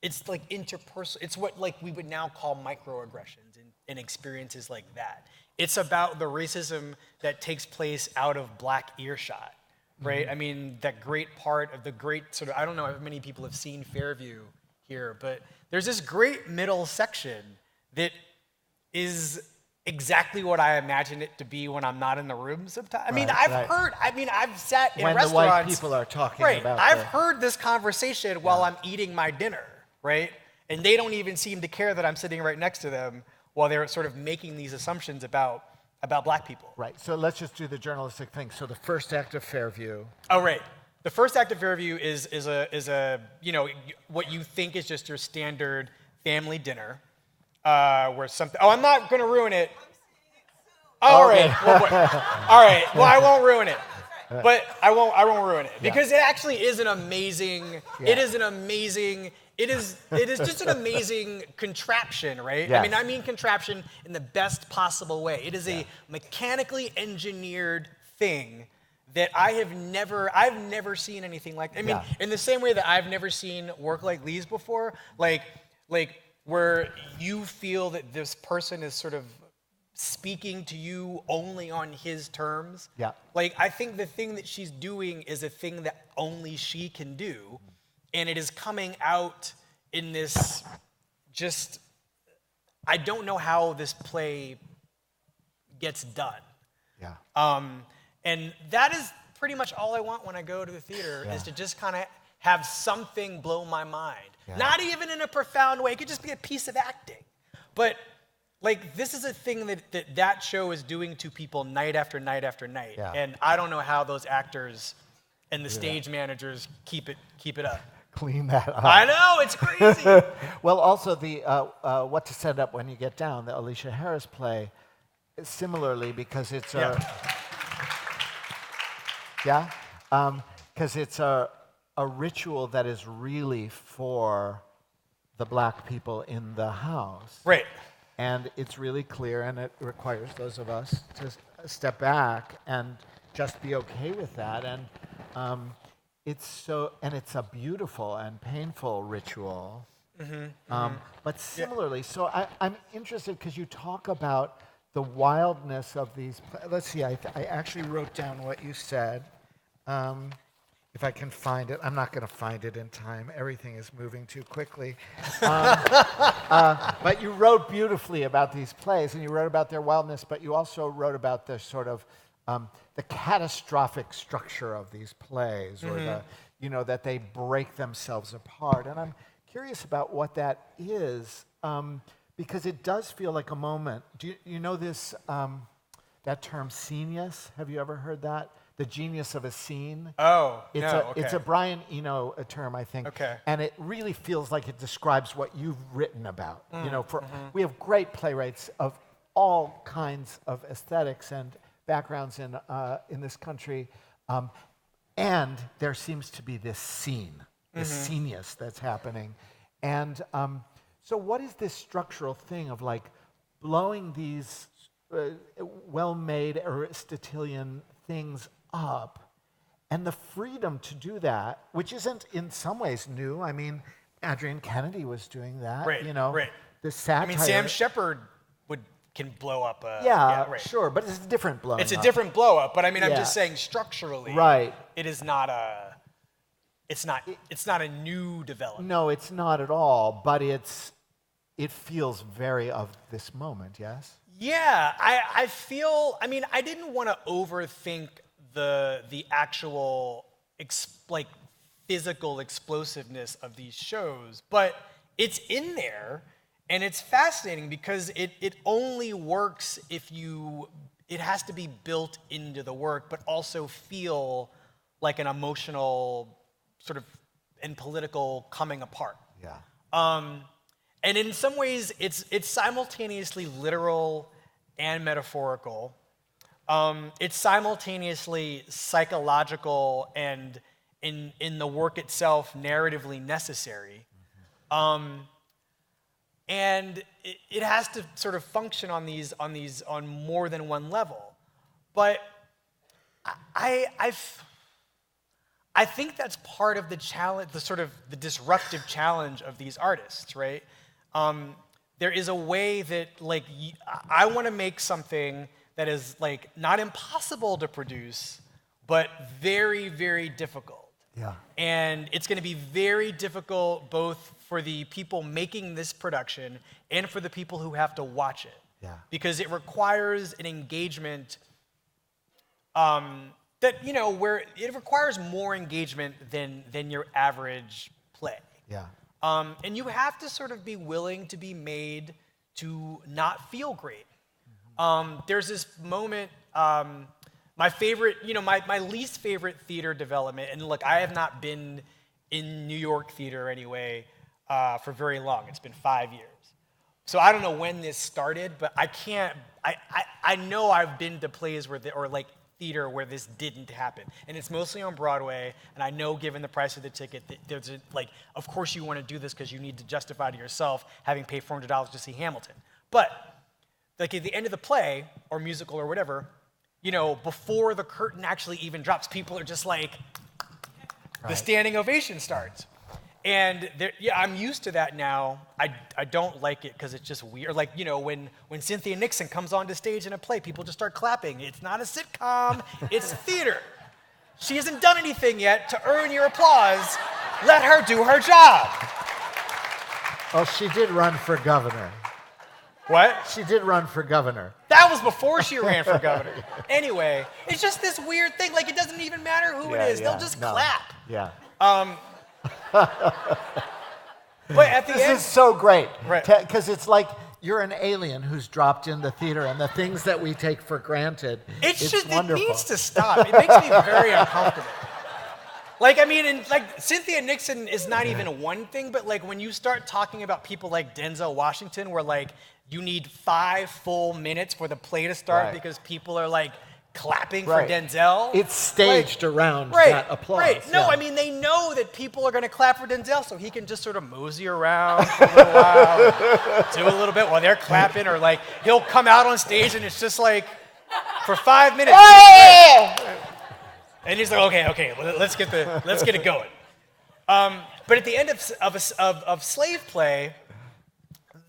S12: it's like interpersonal, it's what like we would now call microaggressions and experiences like that. It's about the racism that takes place out of black earshot, right? Mm-hmm. I mean, that great part of the great sort of, I don't know how many people have seen Fairview here, but there's this great middle section that is exactly what I imagine it to be when I'm not in the room sometimes. I mean, I've sat in
S11: when
S12: restaurants.
S11: When the white people are talking about
S12: I've heard this conversation while I'm eating my dinner, right? And they don't even seem to care that I'm sitting right next to them while they're sort of making these assumptions about black people.
S11: Right, so let's just do the journalistic thing. So the first act of Fairview.
S12: Oh, right. The first act of Fairview is a you know, what you think is just your standard family dinner. Where something. Oh, I'm not going to ruin it. All right. Well, all right. Well, I won't ruin it. But I won't ruin it because it actually is an amazing. Yeah. It is an amazing. It is just an amazing contraption, right?
S11: Yes.
S12: I mean contraption in the best possible way. It is a mechanically engineered thing that I've never seen anything like. I mean, in the same way that I've never seen work like Lee's before, like. Where you feel that this person is sort of speaking to you only on his terms.
S11: Yeah.
S12: Like, I think the thing that she's doing is a thing that only she can do, and it is coming out in this just, I don't know how this play gets done.
S11: Yeah.
S12: And that is pretty much all I want when I go to the theater, is to just kind of have something blow my mind. Yeah. Not even in a profound way. It could just be a piece of acting. But like this is a thing that show is doing to people night after night after night. Yeah. And I don't know how those actors and the stage managers keep it up.
S11: Clean that up.
S12: I know, it's crazy.
S11: Well, also the What to Set Up When You Get Down, the Alicia Harris play, similarly because it's because it's a ritual that is really for the black people in the house.
S12: Right.
S11: And it's really clear, and it requires those of us to step back and just be okay with that. And it's a beautiful and painful ritual. Mm-hmm. But similarly, so I'm interested because you talk about the wildness of these. Let's see, I actually wrote down what you said. If I can find it. I'm not going to find it in time. Everything is moving too quickly. But you wrote beautifully about these plays, and you wrote about their wildness, but you also wrote about the sort of the catastrophic structure of these plays, or that they break themselves apart. And I'm curious about what that is, because it does feel like a moment. Do you know this, that term, scenius? Have you ever heard that? The genius of a scene.
S12: Oh,
S11: It's a Brian Eno term, I think.
S12: Okay.
S11: And it really feels like it describes what you've written about. We have great playwrights of all kinds of aesthetics, and backgrounds in this country, and there seems to be this scene, this scenius that's happening. And so what is this structural thing of like blowing these well-made Aristotelian things up, and the freedom to do that, which isn't in some ways new. I mean, Adrian Kennedy was doing that.
S12: Right,
S11: you know,
S12: right.
S11: The satire.
S12: I mean, Sam Shepard can blow up.
S11: Right. Sure, but it's a different blow.
S12: It's a different blow up. But I mean, I'm just saying structurally,
S11: right?
S12: It is not a. It's not a new development.
S11: No, it's not at all. But it feels very of this moment. Yes.
S12: Yeah, I feel. I mean, I didn't want to overthink the actual physical explosiveness of these shows, but it's in there. And it's fascinating because it only works if it has to be built into the work, but also feel like an emotional sort of and political coming apart.
S11: Yeah.
S12: And in some ways, it's simultaneously literal and metaphorical. It's simultaneously psychological and in the work itself, narratively necessary. And it has to sort of function on more than one level. But I think that's part of the challenge, the disruptive challenge of these artists, right? There is a way that I want to make something that is not impossible to produce, but very, very difficult.
S11: Yeah.
S12: And it's going to be very difficult both for the people making this production and for the people who have to watch it.
S11: Yeah.
S12: Because it requires an engagement where it requires more engagement than your average play.
S11: Yeah.
S12: And you have to sort of be willing to be made to not feel great. There's this moment, my favorite, my least favorite theater development, and look, I have not been in New York theater anyway for very long. It's been 5 years. So I don't know when this started, but I know I've been to plays theater where this didn't happen. And it's mostly on Broadway, and I know given the price of the ticket, that there's of course you want to do this because you need to justify to yourself having paid $400 to see Hamilton. But at the end of the play, or musical or whatever, before the curtain actually even drops, people are just the standing ovation starts. And I'm used to that now. I don't like it because it's just weird. When Cynthia Nixon comes onto stage in a play, people just start clapping. It's not a sitcom, it's theater. She hasn't done anything yet to earn your applause. Let her do her job.
S11: Oh, she did run for governor.
S12: What?
S11: She did run for governor.
S12: That was before she ran for governor. Anyway, it's just this weird thing. It doesn't even matter who it is. They'll just clap.
S11: Yeah.
S12: But at the end,
S11: this is so great,
S12: right?
S11: Because it's like you're an alien who's dropped in the theater, and the things that we take for granted. It's wonderful.
S12: It needs to stop. It makes me very uncomfortable. Cynthia Nixon is not even one thing, but when you start talking about people like Denzel Washington, where you need 5 full minutes for the play to start because people are clapping for Denzel.
S11: It's staged around that applause.
S12: Right. No, I mean, they know that people are going to clap for Denzel, so he can just sort of mosey around for a little while, do a little bit while they're clapping, or he'll come out on stage and it's just for 5 minutes. And he's like, okay, well, let's get it going. But at the end of slave play,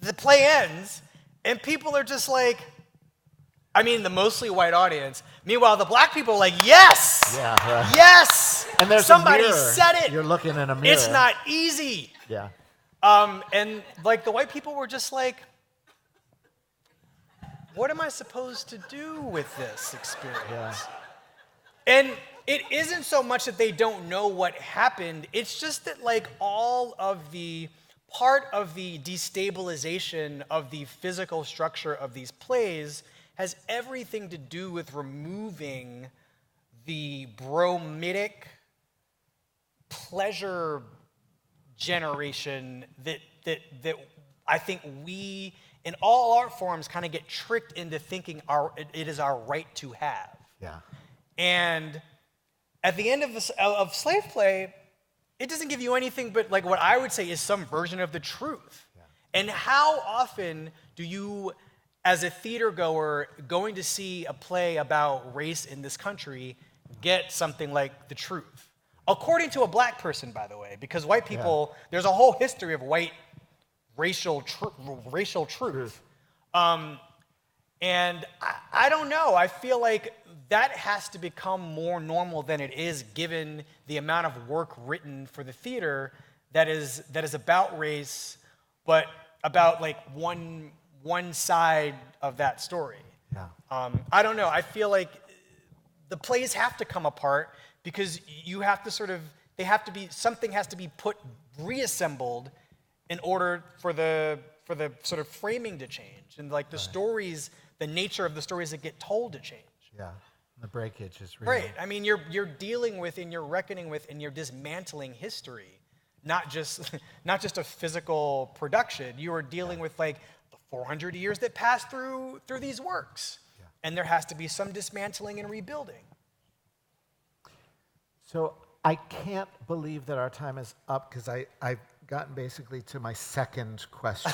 S12: the play ends, and people are just the mostly white audience. Meanwhile, the black people are yes!
S11: Yeah, right.
S12: Yes!
S11: And there's
S12: somebody
S11: a mirror.
S12: said it.
S11: You're looking in a mirror.
S12: It's not easy.
S11: Yeah.
S12: And the white people were just what am I supposed to do with this experience?
S11: Yeah.
S12: And it isn't so much that they don't know what happened. It's just that all of the part of the destabilization of the physical structure of these plays has everything to do with removing the bromidic pleasure generation that I think we and all art forms kind of get tricked into thinking it is our right to have.
S11: Yeah.
S12: And at the end of slave play, it doesn't give you anything but like what I would say is some version of the truth. Yeah. And how often do you, as a theater goer, going to see a play about race in this country, get something like the truth? According to a black person, by the way, because white people, there's a whole history of white racial truth. And I don't know. I feel like that has to become more normal than it is, given the amount of work written for the theater that is about race, but about like one side of that story.
S11: Yeah.
S12: I don't know. I feel like the plays have to come apart because you have to something has to be reassembled in order for the sort of framing to change, and like the stories, the nature of the stories that get told to change.
S11: Yeah, the breakage is real.
S12: Right. I mean, you're dealing with and you're reckoning with and you're dismantling history, not just a physical production. You are dealing with like the 400 years that passed through these works, and there has to be some dismantling and rebuilding.
S11: So I can't believe that our time is up because I've gotten basically to my second question.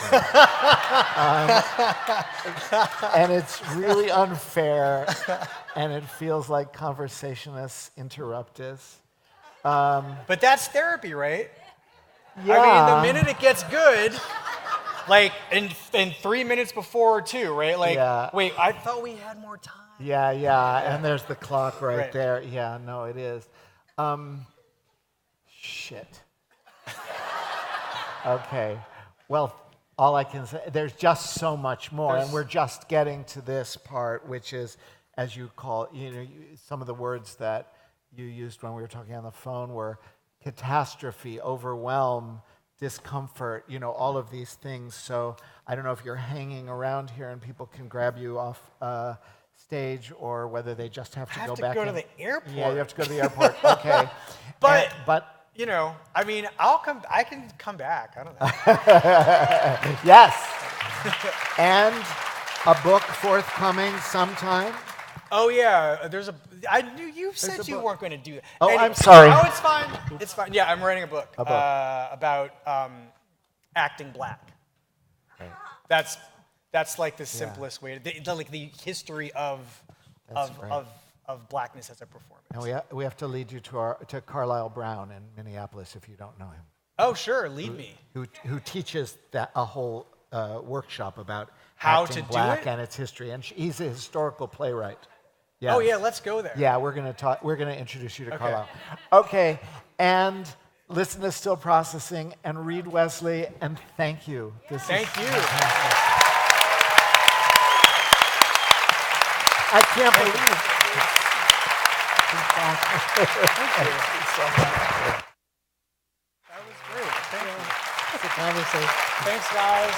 S11: And it's really unfair, and it feels like conversationalists interrupt us.
S12: But that's therapy, right?
S11: Yeah.
S12: I mean, the minute it gets good, like in 3 minutes before 2, right? Like, wait, I thought we had more time.
S11: Yeah, and there's the clock right there. Yeah, no, it is. Shit. Okay. Well, all I can say, there's just so much more, and we're just getting to this part, which is, as you call, some of the words that you used when we were talking on the phone were catastrophe, overwhelm, discomfort, all of these things. So I don't know if you're hanging around here and people can grab you off stage, or whether they just have to go back.
S12: I have to go to the airport.
S11: Yeah, you have to go to the airport. Okay.
S12: But I mean, I can come back. I don't know.
S11: Yes. And a book forthcoming sometime.
S12: Oh yeah, I knew you said you weren't going to do that.
S11: Oh, anyway, I'm sorry.
S12: Oh, it's fine. It's fine. Yeah, I'm writing a book. About acting black. Right. That's like the simplest way to like the history of blackness as a performance.
S11: And we have to lead you to Carlisle Brown in Minneapolis if you don't know him.
S12: Oh sure, lead me.
S11: Who teaches a whole workshop about
S12: how
S11: acting
S12: to
S11: black
S12: do it?
S11: And its history, and he's a historical playwright. Yes.
S12: Oh yeah, let's go there.
S11: Yeah, we're gonna introduce you to Carlisle. Okay, and listen to Still Processing and read Wesley, and thank you.
S12: Thank you.
S11: Fantastic. I can't believe it.
S12: Thank you so much. That was great. Thank you. It's a conversation. Thanks, guys.